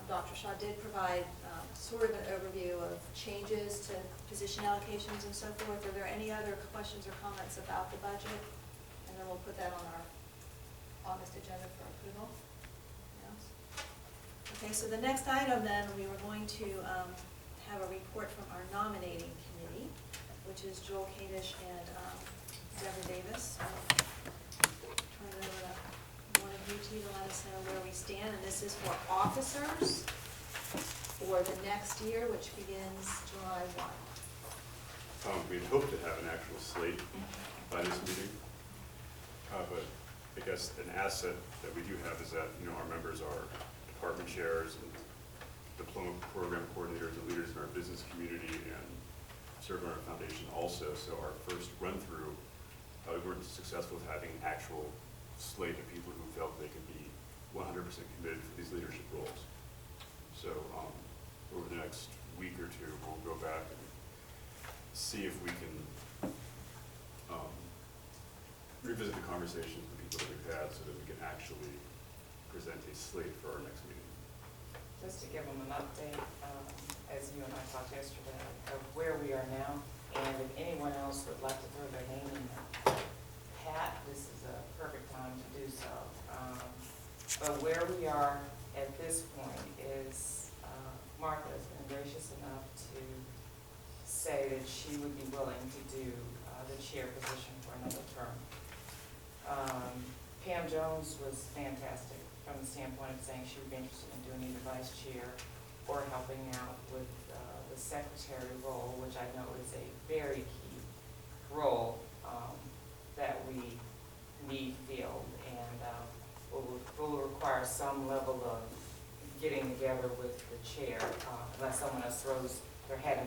A: Dr. Shaw did provide sort of an overview of changes to position allocations and so forth. Are there any other questions or comments about the budget? And then we'll put that on our August agenda for approval. Yes? Okay, so the next item then, we were going to have a report from our nominating committee, which is Joel Kadish and Deborah Davis. Turn it over to one of you two to let us know where we stand, and this is for officers for the next year, which begins July 1.
C: We'd hoped to have an actual slate by this meeting, but I guess an asset that we do have is that, our members are department chairs and diploma program coordinators and leaders in our business community and serve on our foundation also. So our first run-through, we weren't successful with having an actual slate of people who felt they could be 100% committed for these leadership roles. So over the next week or two, we'll go back and see if we can revisit the conversations with people that we've had so that we can actually present a slate for our next meeting.
G: Just to give them an update, as you and I talked yesterday, of where we are now, and if anyone else would like to throw their name in the hat, this is a perfect time to do so. But where we are at this point is Martha has been gracious enough to say that she would be willing to do the chair position for another term. Pam Jones was fantastic from the standpoint of saying she would be interested in doing either vice chair or helping out with the secretary role, which I know is a very key role that we need filled, and will require some level of getting together with the chair, unless someone else throws their head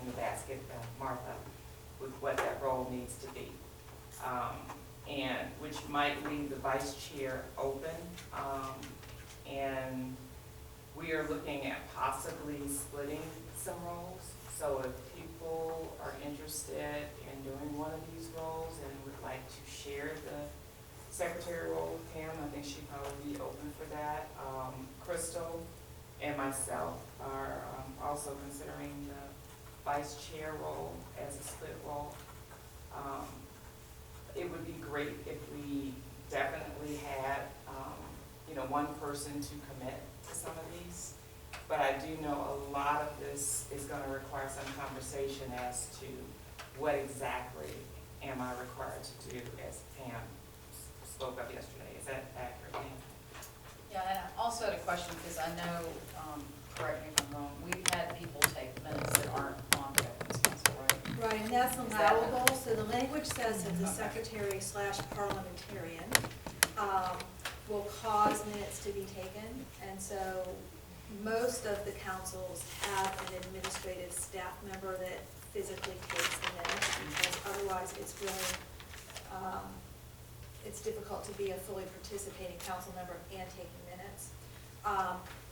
G: in the basket, Martha, with what that role needs to be. And which might leave the vice chair open. And we are looking at possibly splitting some roles. So if people are interested in doing one of these roles and would like to share the secretary role with Pam, I think she'd probably be open for that. Crystal and myself are also considering the vice chair role as a split role. It would be great if we definitely had, one person to commit to some of these. But I do know a lot of this is going to require some conversation as to what exactly am I required to do, as Pam spoke of yesterday. Is that accurate, Pam?
F: Yeah, and I also had a question, because I know, correct me if I'm wrong, we've had people take minutes that aren't on the evidence council, right?
A: Right, and that's allowable. So the language says that the secretary / parliamentarian will cause minutes to be taken. And so most of the councils have an administrative staff member that physically takes the minutes, because otherwise it's really, it's difficult to be a fully participating council member and taking minutes.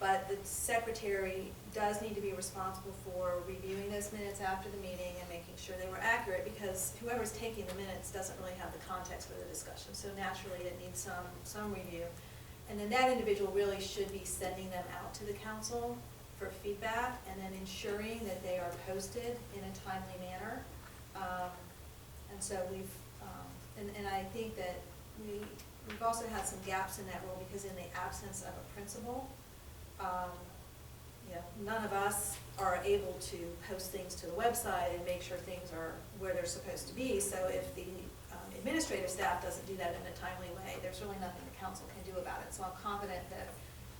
A: But the secretary does need to be responsible for reviewing those minutes after the meeting and making sure they were accurate, because whoever's taking the minutes doesn't really have the context for the discussion. So naturally it needs some review. And then that individual really should be sending them out to the council for feedback, and then ensuring that they are posted in a timely manner. And so we've, and I think that we've also had some gaps in that role, because in the absence of a principal, none of us are able to post things to the website and make sure things are where they're supposed to be. So if the administrative staff doesn't do that in a timely way, there's really nothing the council can do about it. So I'm confident that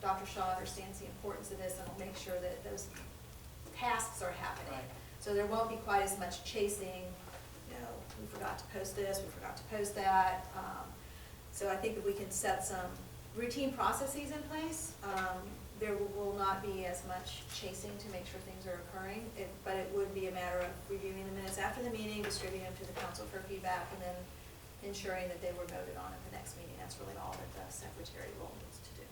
A: Dr. Shaw understands the importance of this and will make sure that those tasks are happening.
F: Right.
A: So there won't be quite as much chasing, we forgot to post this, we forgot to post that. So I think if we can set some routine processes in place, there will not be as much chasing to make sure things are occurring. But it would be a matter of reviewing the minutes after the meeting, distributing them to the council for feedback, and then ensuring that they were voted on at the next meeting. That's really all that the secretary role needs to do.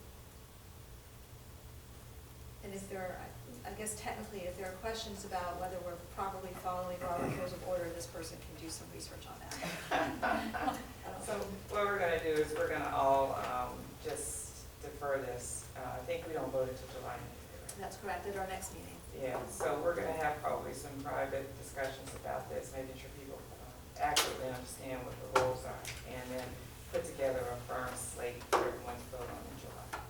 A: And if there are, I guess technically, if there are questions about whether we're properly following Robert's Rules of Order, this person can do some research on that.
G: So what we're going to do is we're going to all just defer this. I think we don't vote until July.
A: That's correct, at our next meeting.
G: Yeah, so we're gonna have probably some private discussions about this, making sure people accurately understand what the rules are, and then put together a firm slate for everyone to vote on in July.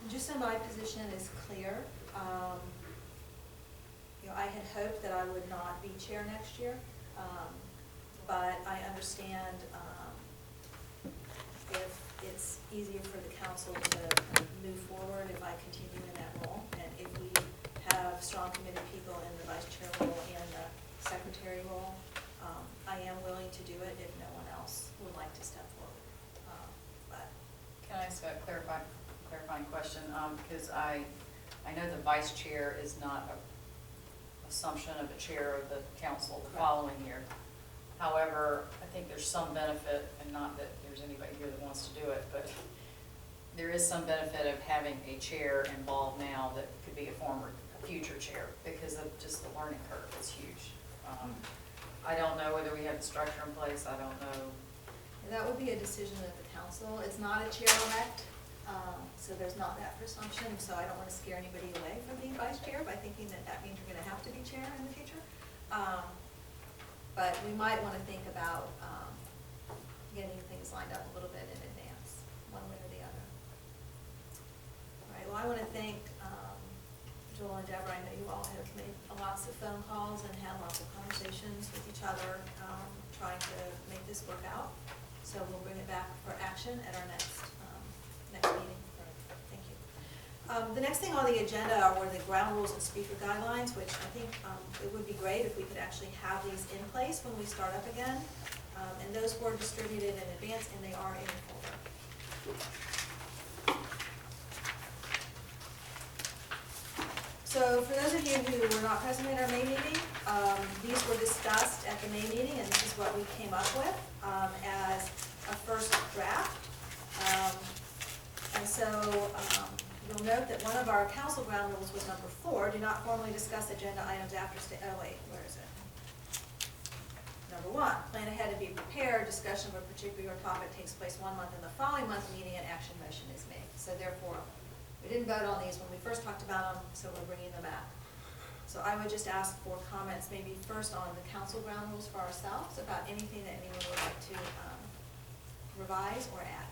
A: Just so my position is clear, I had hoped that I would not be chair next year, but I understand if it's easier for the council to kind of move forward if I continue in that role, and if we have strong committed people in the vice chair role and the secretary role, I am willing to do it if no one else would like to step forward. But
F: Can I ask a clarifying question? Because I know the vice chair is not a assumption of the chair of the council the following year. However, I think there's some benefit, and not that there's anybody here that wants to do it, but there is some benefit of having a chair involved now that could be a future chair, because of just the learning curve is huge. I don't know whether we have the structure in place, I don't know.
A: that would be a decision of the council. It's not a chair elect, so there's not that presumption, so I don't want to scare anybody away from being vice chair by thinking that that means you're going to have to be chair in the future. But we might want to think about getting things lined up a little bit in advance, one way or the other. All right, well, I want to thank Joel and Deborah. I know you all have made lots of phone calls and had lots of conversations with each other, trying to make this work out. So we'll bring it back for action at our next meeting. Thank you. The next thing on the agenda were the ground rules and speaker guidelines, which I think it would be great if we could actually have these in place when we start up again. And those were distributed in advance, and they are in the folder. So for those of you who were not present at our May meeting, these were discussed at the May meeting, and this is what we came up with as a first draft. And so you'll note that one of our council ground rules was number 4, do not formally discuss agenda items after oh wait, where is it? Number 1, plan ahead and be prepared. Discussion of a particular topic takes place 1 month in the following month meeting, and action motion is made. So therefore, we didn't vote on these when we first talked about them, so we're bringing them back. So I would just ask for comments, maybe first on the council ground rules for ourselves, about anything that anyone would like to revise or add.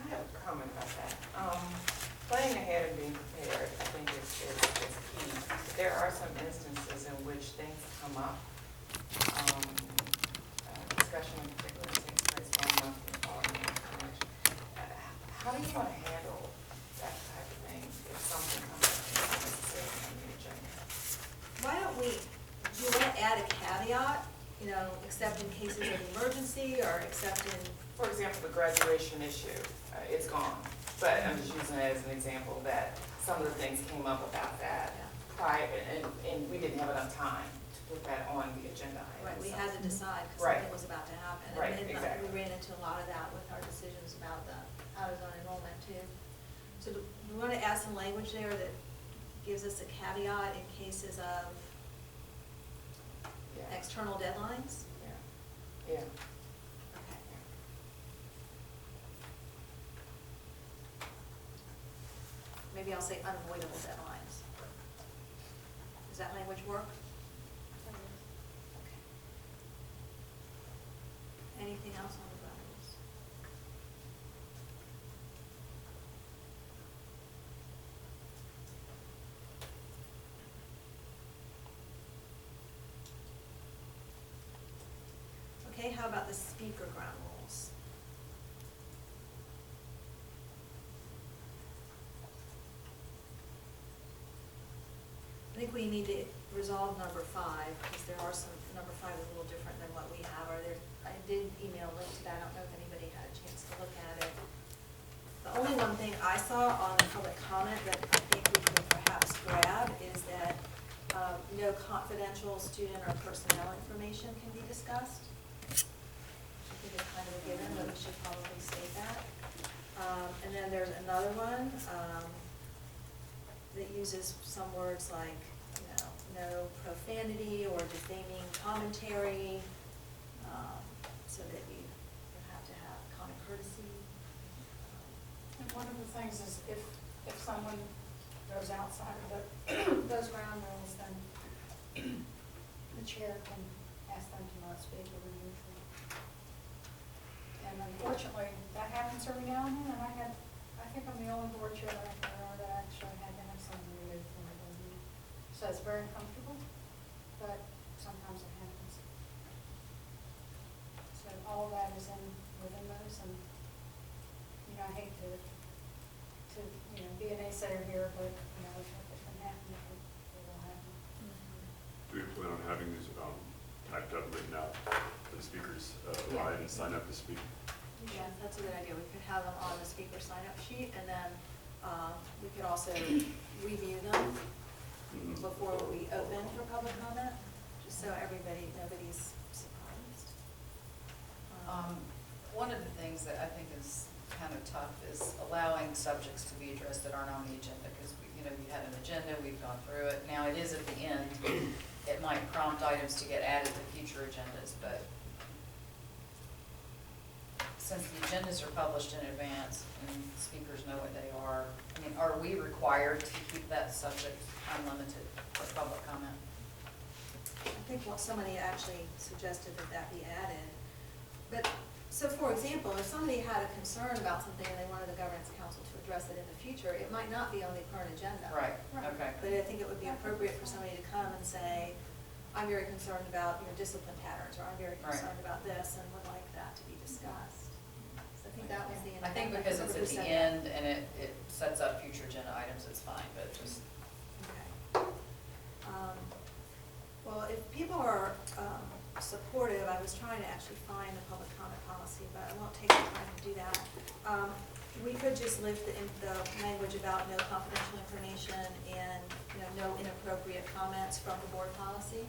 G: I have a comment about that. Planning ahead and being prepared, I think is key. There are some instances in which things come up. Discussion in particular takes place 1 month in the following month. How do you want to handle that type of thing if something comes up and not necessarily on the agenda?
A: Why don't we, do you want to add a caveat, except in cases of emergency, or except in,
G: For example, the graduation issue, it's gone. But I'm just using it as an example that some of the things came up about that prior, and we didn't have enough time to put that on the agenda item.
A: right, we had to decide because
G: Right.
A: something was about to happen.
G: Right,
A: And
G: exactly.
A: we ran into a lot of that with our decisions about the out-of-zone enrollment too. So do we want to add some language there that gives us a caveat in cases of
G: Yeah.
A: external deadlines?
G: Yeah.
A: Okay. Maybe I'll say unavoidable deadlines. Does that language work? Okay. Anything else on the ground rules? Okay, how about the speaker ground rules? I think we need to resolve number 5, because there are some, number 5 is a little different than what we have. I did email a link to that, I don't know if anybody had a chance to look at it. The only one thing I saw on the public comment that I think we can perhaps grab is that no confidential student or personnel information can be discussed. I think it's kind of a given, but we should probably state that. And then there's another one that uses some words like, no profanity or defaming commentary. so that you have to have common courtesy.
E: And one of the things is if someone goes outside of those ground rules, then the chair can ask them to not speak or remove them. And unfortunately, that happens every now and then, and I think I'm the only board chair that I can remember that actually had to have someone removed from the board meeting. So it's very uncomfortable, but sometimes it happens. So all of that is within those, and, I hate to be an naysayer here, but, if it can happen, it will happen.
C: Do we plan on having these typed up, written out, for the speakers arrive and sign up to speak?
A: Yeah, that's a good idea. We could have them on the speaker sign-up sheet, and then we could also review them before we open for public comment, just so nobody's surprised.
F: One of the things that I think is kind of tough is allowing subjects to be addressed that aren't on the agenda, because we had an agenda, we've gone through it. Now, it is at the end, it might prompt items to get added to future agendas, but since the agendas are published in advance and speakers know what they are, are we required to keep that subject unlimited for public comment?
A: I think somebody actually suggested that be added. But, so for example, if somebody had a concern about something and they wanted the governance council to address it in the future, it might not be on the current agenda.
F: Right, okay.
A: But I think it would be appropriate for somebody to come and say, I'm very concerned about your discipline patterns, or I'm very concerned about this and would like that to be discussed. So I think that was the intent.
F: I think because it's at the end and it sets up future agenda items, it's fine, but just.
A: Okay. Well, if people are supportive, I was trying to actually find the public comment policy, but I won't take the time to do that. We could just lift the language about no confidential information and, no inappropriate comments from the board policy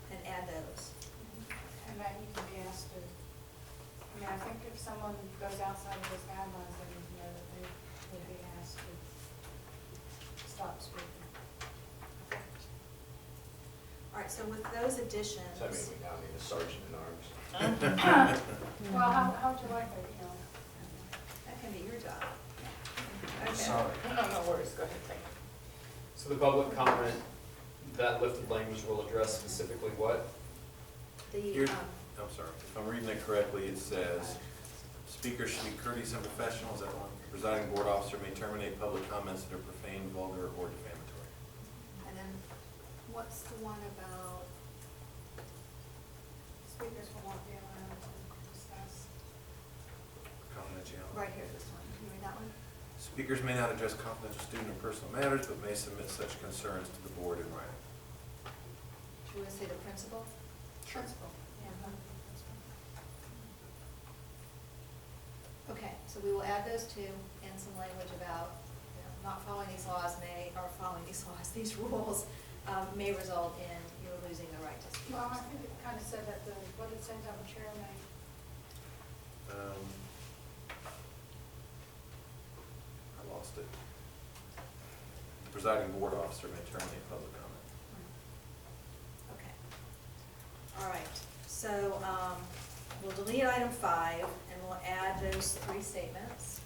A: and add those.
E: And that you can be asked to, I think if someone goes outside of those guidelines, they need to know that they will be asked to stop speaking.
A: All right, so with those additions.
B: So I mean, we now need a sergeant in arms.
E: Well, how would you like it,
A: That can be your job.
B: I'm sorry.
G: No worries, go ahead, thank you.
D: So the public comment, that lifted language will address specifically what?
H: Here's, I'm sorry, if I'm reading it correctly, it says, speakers should be courteous and professional. Is that one? Presiding board officer may terminate public comments that are profane, vulgar, or defamatory.
A: And then, what's the one about?
E: speakers will not be allowed to discuss.
H: Confidentiality.
A: Right here, this one. Can you read that one?
H: Speakers may not address confidential student or personal matters, but may submit such concerns to the board in writing.
A: Should we say the principal? Principal.
E: Yeah.
A: Okay, so we will add those two and some language about, not following these laws these rules may result in you losing the right to speak.
E: Well, I think it kind of said that what it says on the chair may.
H: I lost it. Presiding board officer may terminate public comment.
A: Okay. All right, so we'll delete item 5 and we'll add those 3 statements.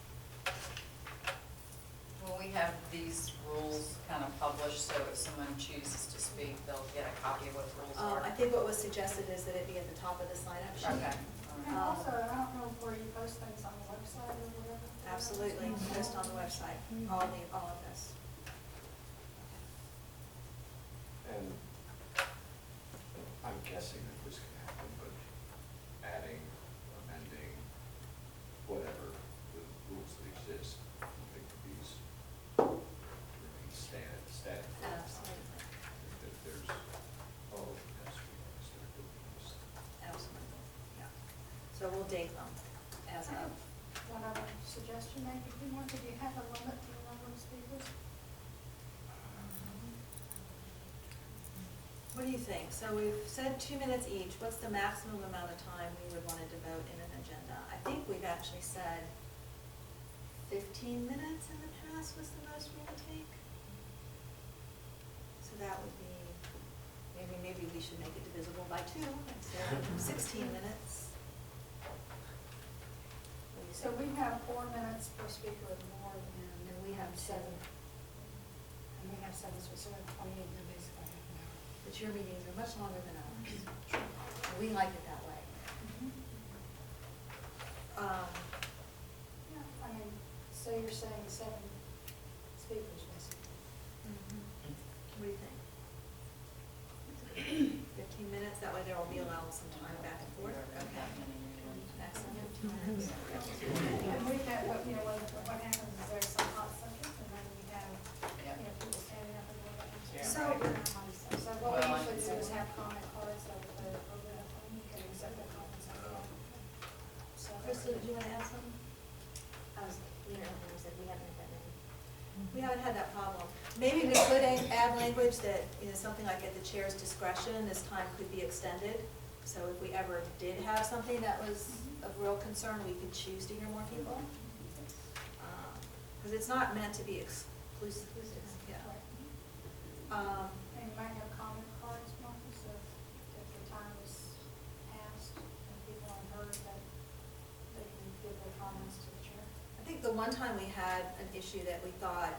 F: Will we have these rules kind of published, so if someone chooses to speak, they'll get a copy of what the rules are?
A: I think what was suggested is that it be at the top of the sign-up sheet.
F: Okay.
E: And also, I don't know where you post things on the website or whatever.
A: Absolutely, post on the website, all of this.
B: And I'm guessing that this can happen, but adding, amending, whatever the rules that exist, I think these remain static.
A: Absolutely.
B: If there's, oh, that's
A: Absolutely, yeah. So we'll date them as of.
E: One other suggestion, maybe, if you wanted, you have a limit to the number of speakers?
A: What do you think? So we've said 2 minutes each. What's the maximum amount of time we would want to devote in an agenda? I think we've actually said 15 minutes in the past was the most we would take. So that would be maybe we should make it divisible by 2 instead of 16 minutes. What do you
E: So
A: think?
E: we have 4 minutes per speaker or more,
A: And we have 7.
E: and we have 7, so it's only 28 minutes, basically half an hour.
A: But your meetings are much longer than ours. And we like it that way.
E: Yeah, I mean, so you're saying 7 speakers, basically.
A: What do you think? 15 minutes, that way there will be allowed some time back and forth. Okay. Excellent, 15 minutes.
E: And we have, what happens is there's some hot subject, and then we have, people standing up and all that.
F: Yeah.
E: So, so what we
F: Well,
E: usually do is have comment cards over the phone, you can accept the comments on that. So,
A: Krista, did you want to add something?
J: I was, said we haven't had that many.
A: We haven't had that problem. Maybe we could add language that, something like at the chair's discretion, this time could be extended. So if we ever did have something that was of real concern, we could choose to hear more people. Because it's not meant to be exclusive, yeah.
E: And you might have comment cards, Marcus, if the time is passed and people aren't heard, that they can give their comments to the chair.
A: I think the one time we had an issue that we thought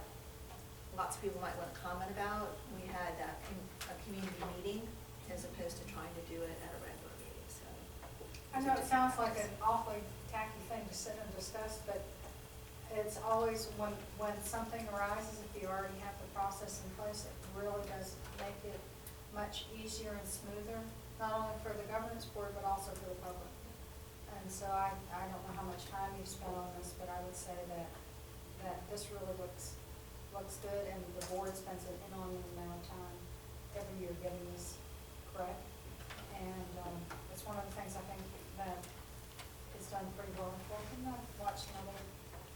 A: lots of people might want to comment about, we had a community meeting as opposed to trying to do it at a regular meeting, so.
E: I know it sounds like an awfully tacky thing to sit and discuss, but it's always when something arises, if you already have the process in place, it really does make it much easier and smoother, not only for the governance board, but also for the public. And so I don't know how much time you've spent on this, but I would say that this really looks good, and the board spends an enormous amount of time every year getting this correct. And it's one of the things I think that is done pretty well in Fulton. I've watched some other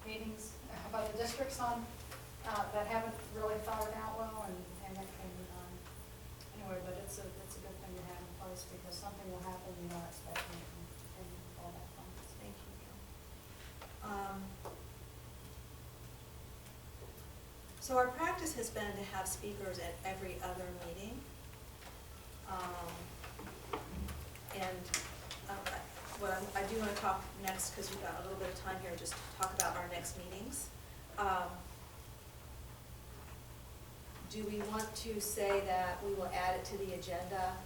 E: meetings by the districts on, that haven't really thought it out well, and it can, anyway, but it's a good thing to have in place, because something will happen you're not expecting, and all that fun.
A: Thank you. So our practice has been to have speakers at every other meeting. I do want to talk next, because we've got a little bit of time here, just to talk about our next meetings. Do we want to say that we will add it to the agenda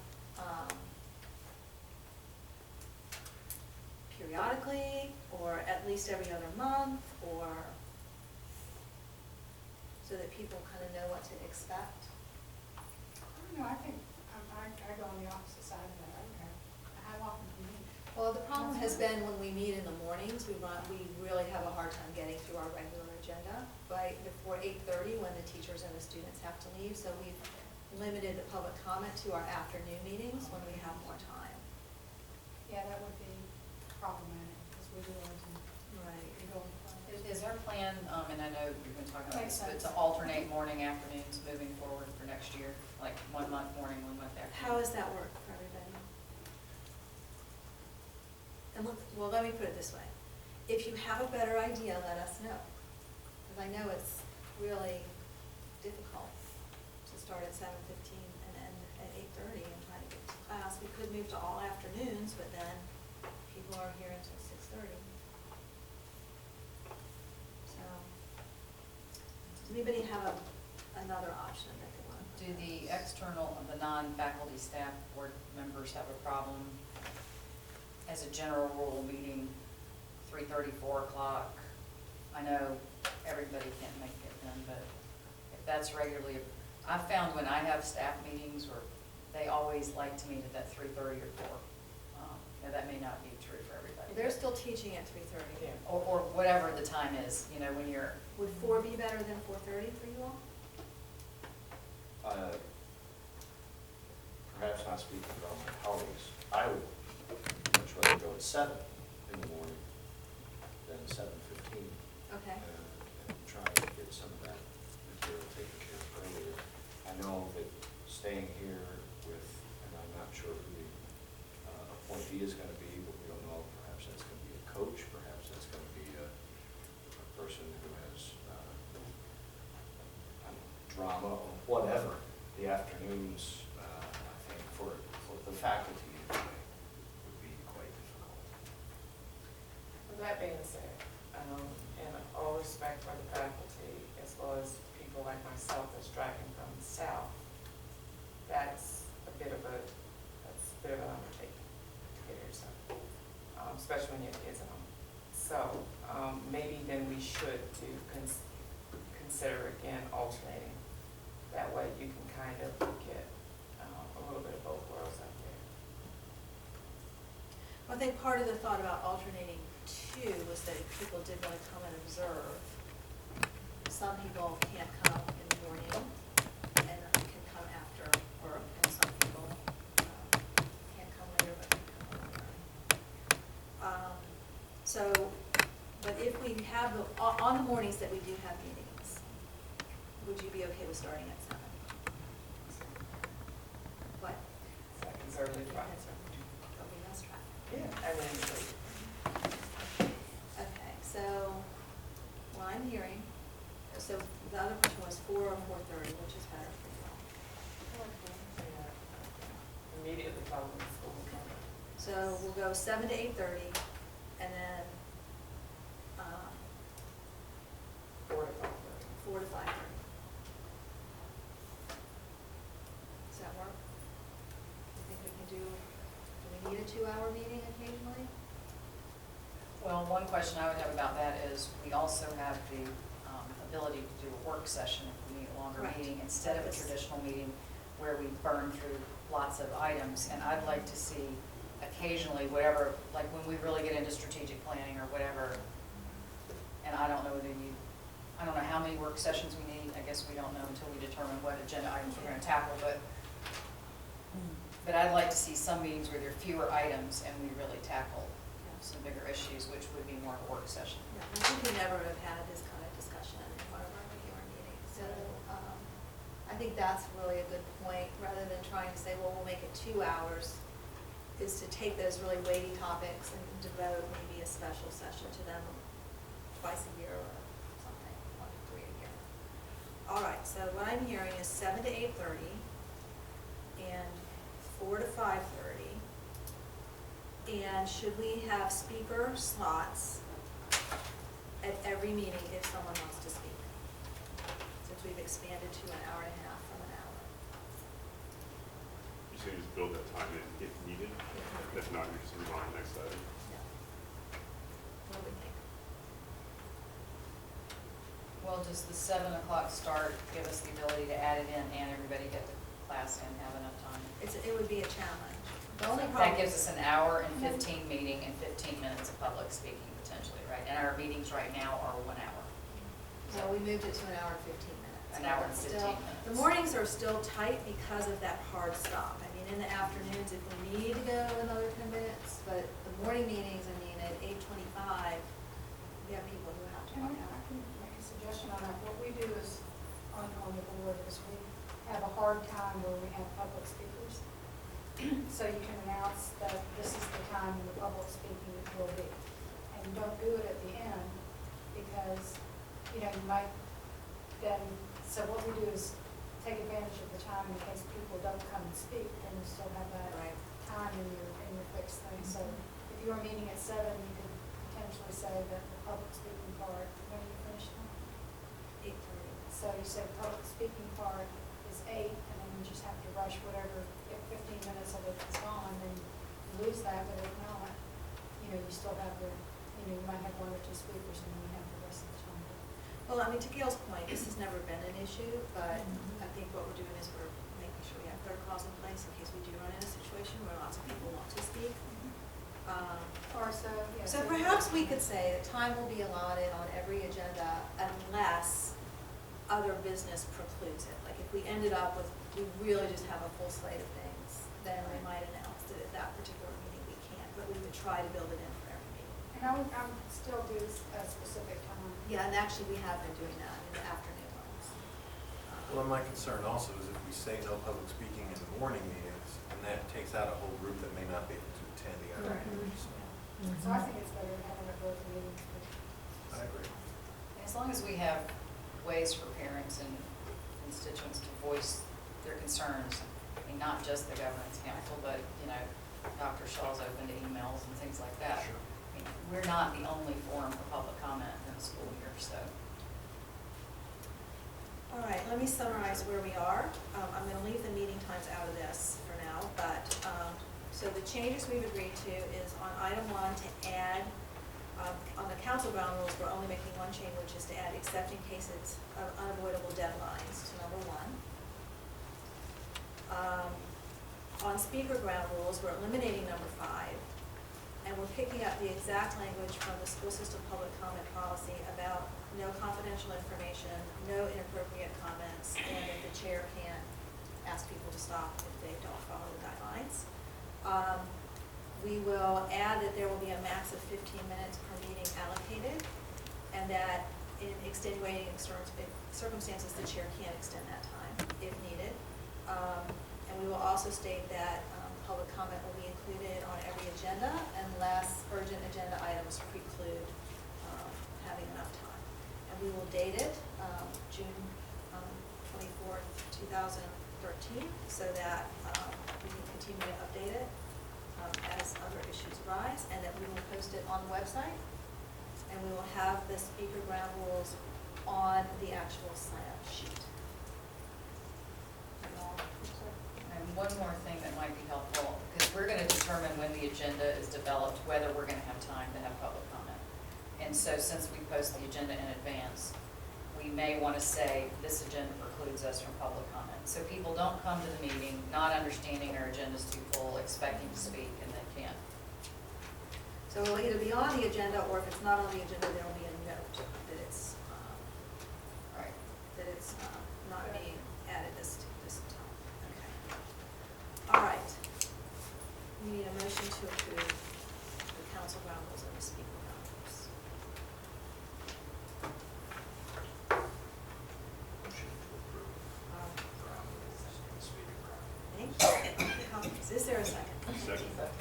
A: periodically, or at least every other month, or so that people kind of know what to expect?
E: I don't know, I think, I go on the opposite side of that. I don't know. How often do you meet?
A: Well, the problem has been when we meet in the mornings, we really have a hard time getting through our regular agenda before 8:30, when the teachers and the students have to leave. So we've limited the public comment to our afternoon meetings when we have more time.
E: Yeah, that would be problematic, because we really can
A: Right.
E: go in front.
F: Is our plan, and I know we've been talking about
E: Makes
F: this, but
E: sense.
F: to alternate morning, afternoons moving forward for next year? Like 1 month morning, 1 month afternoon?
A: How does that work for everybody? And well, let me put it this way. If you have a better idea, let us know. Because I know it's really difficult to start at 7:15 and end at 8:30 and try to get to class. We could move to all afternoons, but then people are here until 6:30. So, does anybody have another option that they want to?
F: Do the external, the non-faculty staff board members have a problem, as a general rule, meeting 3:30, 4 o'clock? I know everybody can't make it then, but if that's regularly, I've found when I have staff meetings, or they always like to meet at that 3:30 or 4. Now, that may not be true for everybody.
A: They're still teaching at 3:30.
F: Or whatever the time is, when you're,
A: Would 4 be better than 4:30 for you all?
B: Perhaps not speaking about my colleagues, I would much rather go at 7 in the morning than 7:15.
A: Okay.
B: And try to get some of that material taken care of earlier. I know that staying here with, and I'm not sure who the appointee is going to be, but we don't know, perhaps that's going to be a coach, perhaps that's going to be a person who has drama or whatever. The afternoons, I think,
K: faculty to do it would be quite difficult.
G: With that being said, in all respect for the faculty, as well as people like myself that's driving from the south, that's a bit of an undertaking to get here, so, especially when you have kids at home. So, maybe then we should consider again alternating. That way you can kind of get a little bit of both worlds out there.
A: I think part of the thought about alternating too was that if people did want to come and observe, some people can't come in the morning and can come after work, and some people can't come later but can come earlier. So, but if we have, on the mornings that we do have meetings, would you be okay with starting at 7? What?
G: Seconds early, right?
A: Okay, let's try.
G: Yeah. And then,
A: Okay, so, what I'm hearing, so the other question was 4 or 4:30, which is better for you all?
G: immediately following school.
A: So we'll go 7 to 8:30, and then
G: 4 to
A: 4 to 5:30. Does that work? You think we can do we need a 2-hour meeting occasionally?
F: Well, one question I would have about that is, we also have the ability to do a work session if we need a longer
A: Right.
F: meeting, instead of a traditional meeting where we burn through lots of items. And I'd like to see occasionally whatever, like when we really get into strategic planning or whatever, and I don't know how many work sessions we need. I guess we don't know until we determine what agenda items we're gonna tackle, but I'd like to see some meetings where there are fewer items and we really tackle some bigger issues, which would be more of a work session.
A: Yeah, I think we never have had this kind of discussion in one of our regular meetings. So I think that's really a good point, rather than trying to say, well, we'll make it 2 hours, is to take those really weighty topics and devote maybe a special session to them twice a year or something, 1 to 3 a year. All right, so what I'm hearing is 7 to 8:30 and 4 to 5:30. And should we have speaker slots at every meeting if someone wants to speak? Since we've expanded to an hour and a half from an hour.
C: You say just build that time in if needed, if not, you just move on to the next item.
A: Yeah. What do we think?
F: Well, does the 7 o'clock start give us the ability to add it in and everybody get to class and have enough time?
A: It would be a challenge. The only
F: That
A: problem.
F: gives us an hour and 15 meeting and 15 minutes of public speaking potentially, right? And our meetings right now are 1 hour.
A: So we moved it to an hour and 15 minutes.
F: An hour and
A: But
F: 15
A: still,
F: minutes.
A: The mornings are still tight because of that hard stop. I mean, in the afternoons, if we need to go another 10 minutes, but the morning meetings, I mean, at 8:25, we have people who have to
E: And
A: walk
E: I
A: out.
E: can make a suggestion on that. What we do is, on the board, is we have a hard time where we have public speakers. So you can announce that this is the time when the public speaking will be. And you don't do it at the end because, you might then, so what we do is take advantage of the time in case people don't come and speak, then you still have that
A: Right.
E: time in your fixed thing. So if you are meeting at 7, you could potentially say that the public speaking part, when you finish that?
A: 8:30.
E: So you said public speaking part is 8, and then you just have to rush whatever, if 15 minutes of it is gone, then you lose that, but if not, you still have you might have 1 or 2 speakers, and then you have the rest of the time.
A: Well, I mean, to Gail's point, this has never been an issue, but I think what we're doing is we're making sure we have protocols in place in case we do run in a situation where lots of people want to speak.
E: Or so, yeah.
A: So perhaps we could say that time will be allotted on every agenda unless other business precludes it. Like if we ended up with, we really just have a full slate of things, then we might announce that at that particular meeting we can't, but we would try to build it in for every meeting.
E: And I would still do a specific time.
A: Yeah, and actually we have been doing that in the afternoon ones.
H: Well, my concern also is if we say no public speaking in the morning meetings, and that takes out a whole group that may not be able to attend the other
E: Right.
H: meetings.
E: So I think it's better having it both meetings.
H: I agree.
F: As long as we have ways for parents and constituents to voice their concerns, I mean, not just the governance council, but, you know, Dr. Shaw's open to emails and things like that.
K: Sure.
F: I mean, we're not the only forum for public comment in the school year, so.
A: All right, let me summarize where we are. I'm gonna leave the meeting times out of this for now, but, so the changes we've agreed to is on item 1 to add, on the council ground rules, we're only making one change, which is to add except in cases of unavoidable deadlines to number 1. On speaker ground rules, we're eliminating number 5, and we're picking up the exact language from the school system public comment policy about no confidential information, no inappropriate comments, and that the chair can ask people to stop if they don't follow the guidelines. We will add that there will be a max of 15 minutes per meeting allocated, and that in extenuating circumstances, the chair can extend that time if needed. And we will also state that public comment will be included on every agenda unless urgent agenda items preclude having enough time. And we will date it June 24th, 2013, so that we can continue to update it as other issues arise, and that we will post it on the website, and we will have the speaker ground rules on the actual sign-up sheet.
F: And one more thing that might be helpful, because we're gonna determine when the agenda is developed, whether we're gonna have time to have public comment. And so since we post the agenda in advance, we may wanna say this agenda precludes us from public comment. So people don't come to the meeting not understanding our agenda's too full, expecting to speak, and they can't.
A: So it'll either be on the agenda, or if it's not on the agenda, there will be a note that it's,
F: Right.
A: not being added this time. Okay. All right. We need a motion to approve the council ground rules and the speaker ground rules.
K: Motion to approve ground rules and speaker ground.
A: Thank you. Comments? Is there a second?
C: Second.
A: Okay.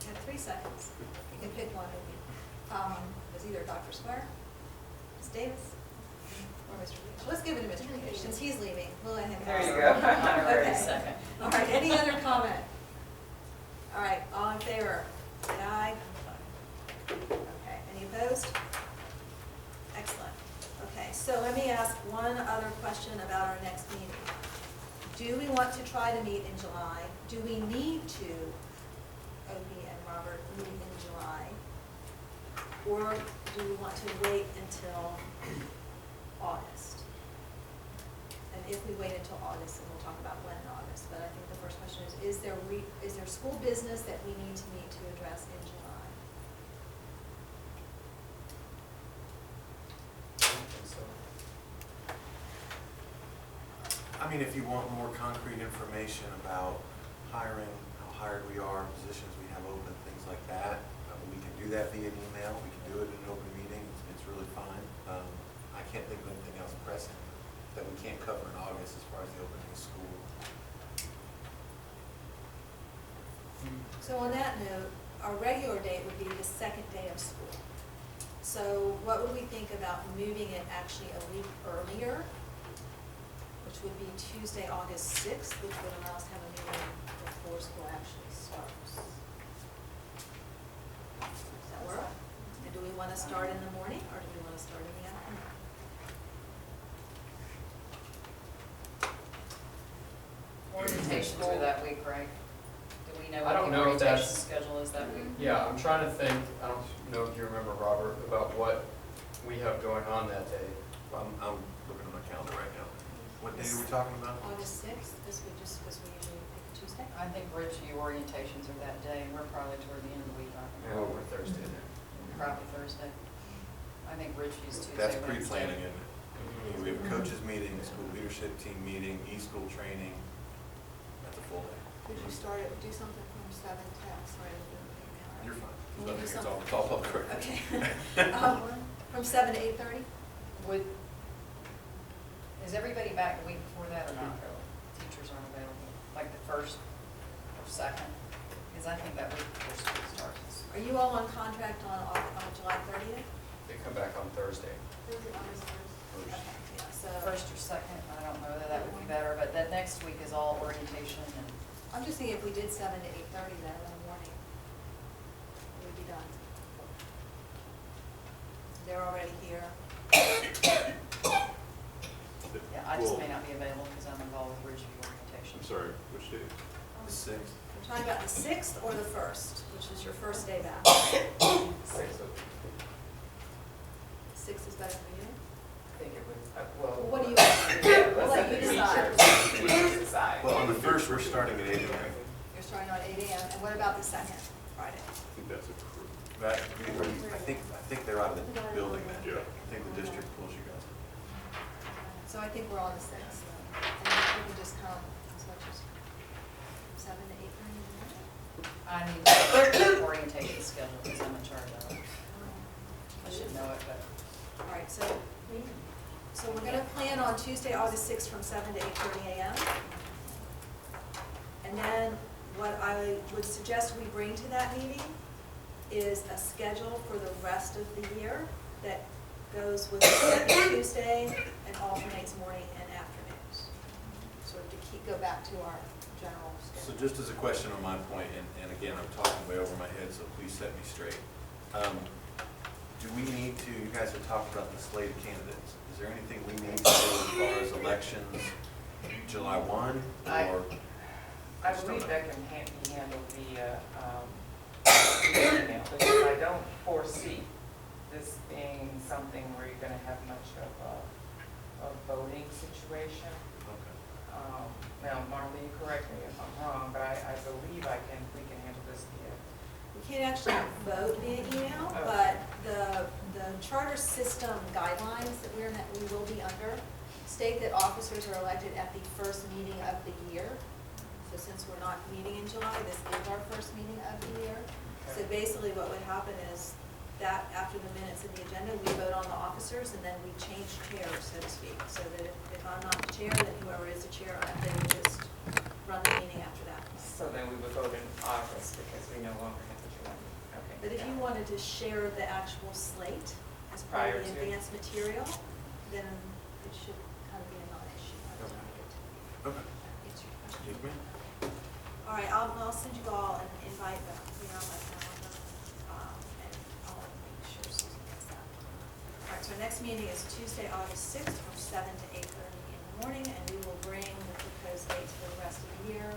A: You have 3 seconds. You can pick one of you. It's either Dr. Square, Ms. Davis, or Mr. Leach. Let's give it to Mr. Leach, since he's leaving. We'll let him.
G: There you
A: go.
G: go.
F: Honorary
A: Okay.
F: second.
A: All right, any other comment? All right, all in favor? Say aye. Okay, any opposed? Excellent. Okay, so let me ask one other question about our next meeting. Do we want to try to meet in July? Do we need to, Opie and Robert, meet in July? Or do we want to wait until August? And if we wait until August, then we'll talk about when in August. But I think the first question is there school business that we need to meet to address in July?
D: I don't think so.
L: I mean, if you want more concrete information about hiring, how hired we are, positions we have open, things like that, we can do that via email, we can do it in an open meeting, it's really fine. I can't think of anything else pressing that we can't cover in August as far as the opening of school.
A: So on that note, our regular date would be the second day of school. So what would we think about moving it actually a week earlier, which would be Tuesday, August 6th, which would allow us to have a meeting before school actually starts? Does that work? And do we want to start in the morning, or do we want to start in the afternoon?
F: Orientations are that week, right? Do we know
D: I
F: what
D: don't
F: the
D: know if
F: orientation
D: that's-
F: schedule is that week?
D: Yeah, I'm trying to think, I don't know if you remember, Robert, about what we have going on that day.
L: I'm looking at my calendar right now. What day are we talking about?
A: August 6th, because we usually pick a Tuesday.
F: I think Ridgeview orientations are that day, and we're probably toward the end of the week, aren't we?
D: Over Thursday then.
F: Probably Thursday. I think Ridgeview's Tuesday,
L: That's
F: Wednesday.
L: pre-planning, isn't it? We have a coaches meeting, school leadership team meeting, e-school training, that's a full day.
A: Could you do something from 7 to, sorry, I'm doing it now.
L: You're fine.
A: Can we do
L: It's
A: something?
L: all public record.
A: Okay. From 7 to 8:30?
F: Is everybody back the week before that or not really? Teachers aren't available, like the first or second? Because I think that week before school starts.
A: Are you all on contract on July 30th?
D: They come back on Thursday.
A: Okay, yeah, so.
F: First or second, I don't know whether that would be better, but that next next week is all orientation and,
A: I'm just thinking if we did 7 to 8:30 though in the morning, we'd be done. They're already here.
F: yeah, I just
C: Well,
F: may not be available because I'm involved with Ridgeview orientation.
C: I'm sorry, which day?
L: The sixth.
A: We're talking about the 6th or the 1st, which is your first day back. 6th is better for you?
G: I think it was,
A: Well,
G: well.
A: what do you want to do? We'll let you decide.
G: Decide.
L: Well, on the first, we're starting at 8 a.m.
A: You're starting on 8 a.m., and what about the 2nd, Friday?
C: I think that's approved.
L: That, I think they're out of the building then.
C: Yeah.
L: I think the district pulls you guys.
A: So I think we're on the 6th, and we can just come as much as 7 to 8:30 in the morning.
F: I need to orientation schedule because I'm in charge of it. I should know it, but
A: All right, so we're gonna plan on Tuesday, August 6th from 7 to 8:30 a.m. And then what I would suggest we bring to that meeting is a schedule for the rest of the year that goes with the second Tuesday and alternates morning and afternoons. Sort of to go back to our general
L: So
A: schedule.
L: just as a question on my point, and again, I'm talking way over my head, so please set me straight. Do we need to, you guys have talked about the slate of candidates. Is there anything we need to do as far as elections, July 1, or?
G: I believe that can be handled via email, because I don't foresee this being something where you're gonna have much of a voting situation.
L: Okay.
G: Now, Marley, you correct me if I'm wrong, but I believe we can handle this via.
A: We can't actually vote via email, but the charter system guidelines that we will be under state that officers are elected at the first meeting of the year. So since we're not meeting in July, this is our first meeting of the year. So basically what would happen is that after the minutes of the agenda, we vote on the officers and then we change chairs, so to speak. So that if I'm not the chair, then whoever is the chair, they would just run the meeting after that.
G: So then we would vote in August because we no longer have the July. Okay.
A: But if you wanted to share the actual slate as part of the
G: Prior to.
A: advanced material, then it should kind of be a non-issue. I don't know.
L: Okay.
A: Answer your question.
L: Yes, ma'am.
A: All right, I'll send you all an invite, but we are on my calendar, and I'll make sure Susan gets that. All right, so our next meeting is Tuesday, August 6th, from 7 to 8:30 in the morning, and we will bring the proposed dates for the rest of the year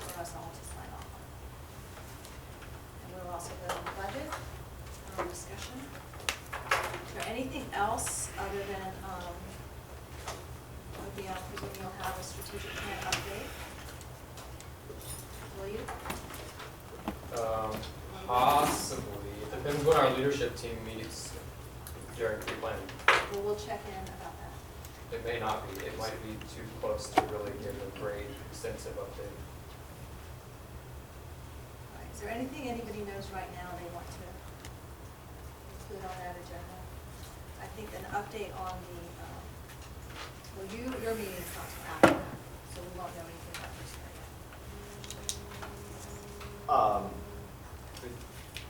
A: for us all to sign off on. And we'll also go on the budget, discussion. Is there anything else other than, presuming you'll have a strategic plan update? Will you?
D: Possibly. It depends when our leadership team meets during pre-planning.
A: Well, we'll check in about that.
D: It may not be. It might be too close to really give a great extensive update.
A: All right, is there anything anybody knows right now they want to include on that agenda? I think an update on the, well, your meeting's not till after that, so we won't know anything about this yet.
B: It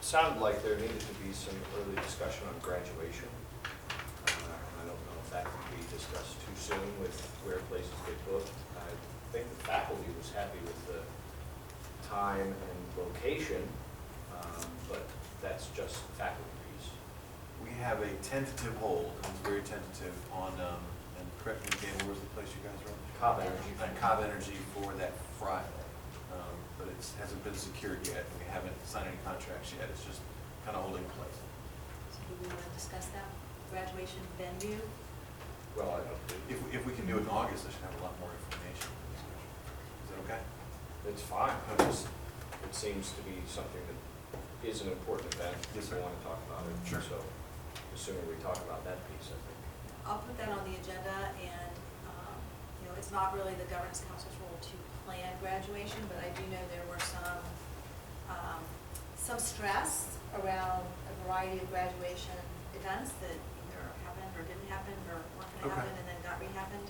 B: sounded like there needed to be some early discussion on graduation. I don't know if that could be discussed too soon with where places get booked. I think the faculty was happy with the time and location, but that's just faculty piece.
L: We have a tentative hold, it's very tentative on, and correct me again, where was the place you guys were?
B: Cobb Energy.
L: On Cobb Energy for that Friday. But it hasn't been secured yet. We haven't signed any contracts yet. It's just kind of holding place.
A: So do we want to discuss that graduation venue?
B: Well,
L: If we can do it in August, I should have a lot more information. Is that okay?
B: it's fine. It seems to be something that is an important event.
L: Yes,
B: We
L: sir.
B: want to talk about it.
L: Sure.
B: So the sooner we talk about that piece, I think.
A: I'll put that on the agenda, and, it's not really the governance council's role to plan graduation, but I do know there were some stress around a variety of graduation events that either happened or didn't happen, or weren't gonna
L: Okay.
A: happen and then got rehappened.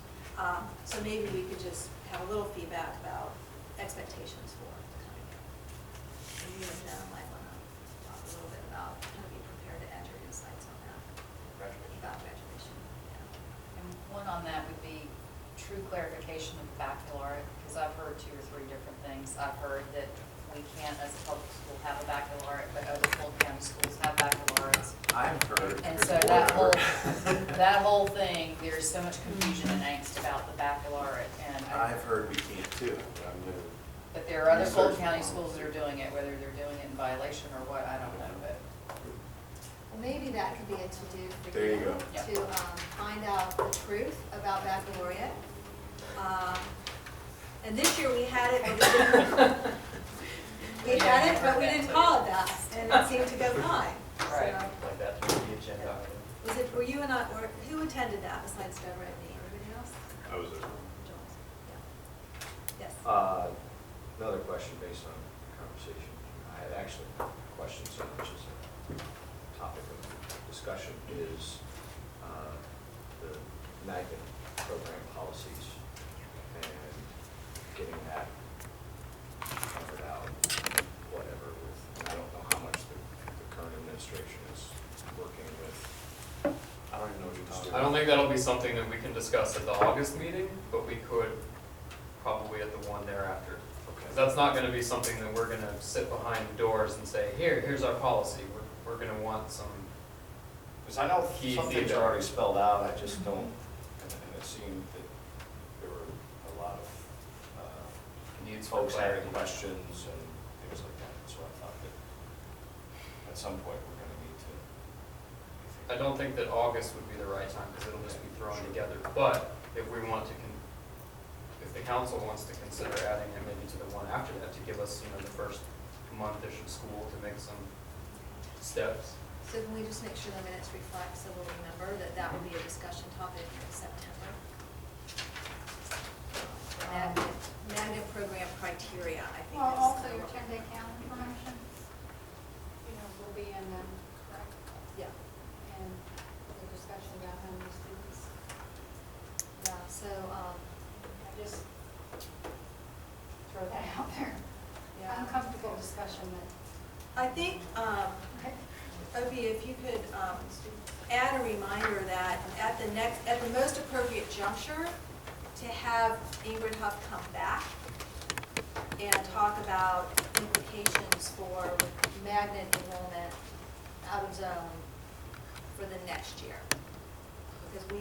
A: So maybe we could just have a little feedback about expectations for the coming year. And you and Jen might wanna talk a little bit about, kind of be prepared to add your insights on that,
I: Graduation.
A: about graduation, yeah.
F: And one on that would be, true clarification of the baccalaureate, because I've heard 2 or 3 different things. I've heard that we can't, as a public school, have a baccalaureate, but other Fulton County schools have baccalaureates.
L: I've heard.
F: And so that whole thing, there's so much confusion and angst about the baccalaureate, and
L: I've heard we can't too. I'm gonna
F: but there are other Fulton
L: research
F: County
L: more.
F: schools that are doing it, whether they're doing it in violation or what, I don't know, but.
A: Well, maybe that could be a to-do for
L: There you go.
F: Yeah.
A: to find out the truth about baccalaureate. And this year we had it, but we didn't, call it that, and it seemed to go fine.
F: Right.
A: So,
I: Like that to the agenda item.
A: was it, were you and I, or who attended that besides Deborah and me? Everybody else?
C: I was there.
A: Jones. Yeah. Yes.
B: Another question based on conversation. I had actually questions, which is a topic of discussion, is the magnet program policies and getting that covered out, whatever, with, I don't know how much the current administration is working with.
L: I don't even know what you're talking
D: I don't think that'll be something that we can discuss at the August meeting, but we could probably at the one thereafter.
B: Okay.
D: That's not gonna be something that we're gonna sit behind doors and say, here's our policy. We're gonna want some,
B: Because I know
D: Key
B: some things
D: feedback.
B: are already spelled out, I just don't, and it seemed that there were a lot of
D: needs for
B: folks having
D: clarity.
B: questions and things like that, so I thought that at some point we're gonna need to.
D: I don't think that August would be the right time, because it'll just be thrown together. But if we want to, if the council wants to consider adding it maybe to the one after that, to give us, the first month-ish of school to make some steps.
A: So can we just make sure the minutes reflect, so we'll remember that that will be a discussion topic in September? Magnet program criteria, I think.
E: Well,
A: is
E: also
A: kind
E: your
A: of-
E: 10-day calendar information, will be in them, correct?
A: Yeah,
E: And the discussion about how many students.
A: yeah, so,
E: I just throw that out there.
A: yeah.
E: Uncomfortable discussion that,
A: I think, Opie, if you could add a reminder that at the most appropriate juncture, to have Ingrid Huff come back and talk about implications for magnet enrollment out of zone for the next year. Because the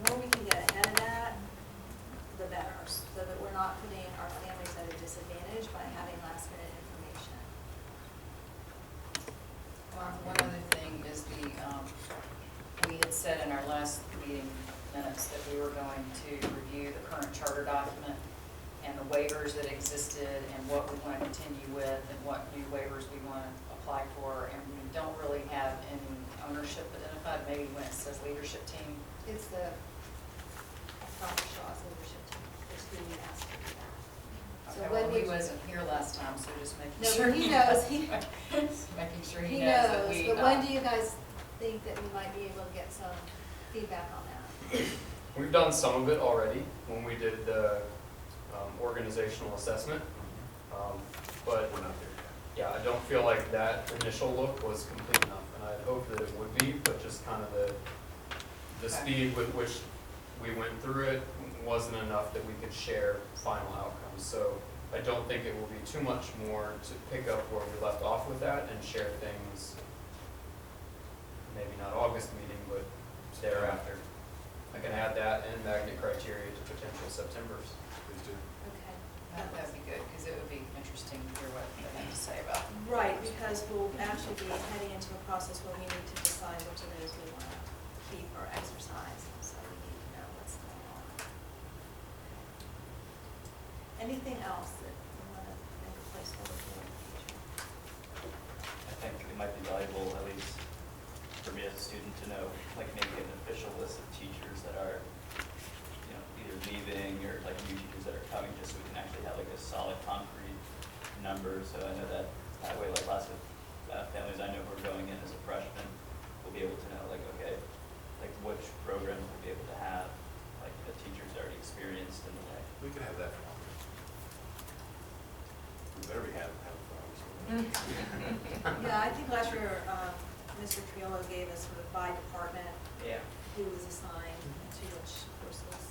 A: more we can get ahead of that, the better, so that we're not putting our families at a disadvantage by having last minute information.
F: One other thing is we had said in our last meeting minutes that we were going to review the current charter document and the waivers that existed and what we want to continue with and what new waivers we want to apply for. And we don't really have any ownership identified, maybe when it says leadership team.
A: It's the Dr. Shaw's leadership team, is who we asked to do that. So
F: Okay,
A: when
F: well, he
A: we-
F: wasn't here last time, so just making
A: No,
F: sure.
A: but he knows,
F: Making sure
A: he
F: he knows that
A: knows,
F: we.
A: but when do you guys think that we might be able to get some feedback on that?
D: We've done some of it already when we did the organizational assessment. But
L: We're not there yet.
D: yeah, I don't feel like that initial look was complete enough, and I'd hope that it would be, but just kind of the speed with which we went through it wasn't enough that we could share final outcomes. So I don't think it will be too much more to pick up where we left off with that and share things, maybe not August meeting, but thereafter. I can add that and magnet criteria to potential Septembers.
L: Please do.
A: Okay.
F: That would be good, because it would be interesting to hear what they have to say about it.
A: Right, because we'll actually be heading into a process where we need to decide which of those we want to keep or exercise, and so we need to know what's going on. Anything else that we want to make a placeholder for in the future?
I: I think it might be valuable, at least for me as a student, to know, like maybe an official list of teachers that are, either leaving or like new teachers that are coming, just so we can actually have like a solid concrete number. So I know that way, like lots of families I know who are going in as a freshman will be able to know, like, okay, like which programs we'll be able to have, like the teachers already experienced in the way.
L: We could have that for August. We better be having that for August.
A: Yeah, I think last year, Mr. Triolo gave us sort of by department
I: Yeah.
A: who was assigned to which courses.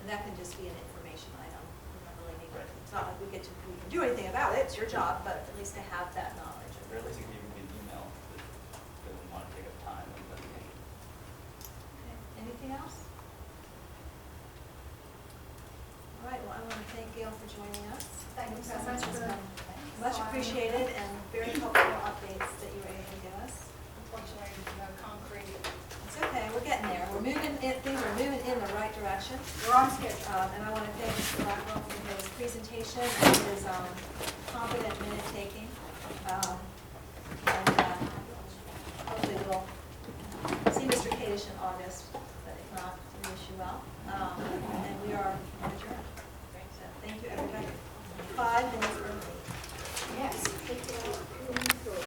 A: And that can just be an information item. We don't really need,
I: Right.
A: it's not like we can do anything about it, it's your job, but at least to have that knowledge.
I: Or at least it can even be an email that doesn't want to take up time. And doesn't take-
A: Okay, anything else? All right, well, I want to thank Gail for joining us.
E: Thank you so
A: This
E: much
A: has
E: for
A: been much appreciated and very helpful updates that you were able to give us.
E: Unfortunately, no concrete.
A: It's okay, we're getting there. We're moving, things are moving in the right direction.
E: We're on schedule.
A: And I want to thank Mr. Blackwell for his presentation and his competent minute taking. And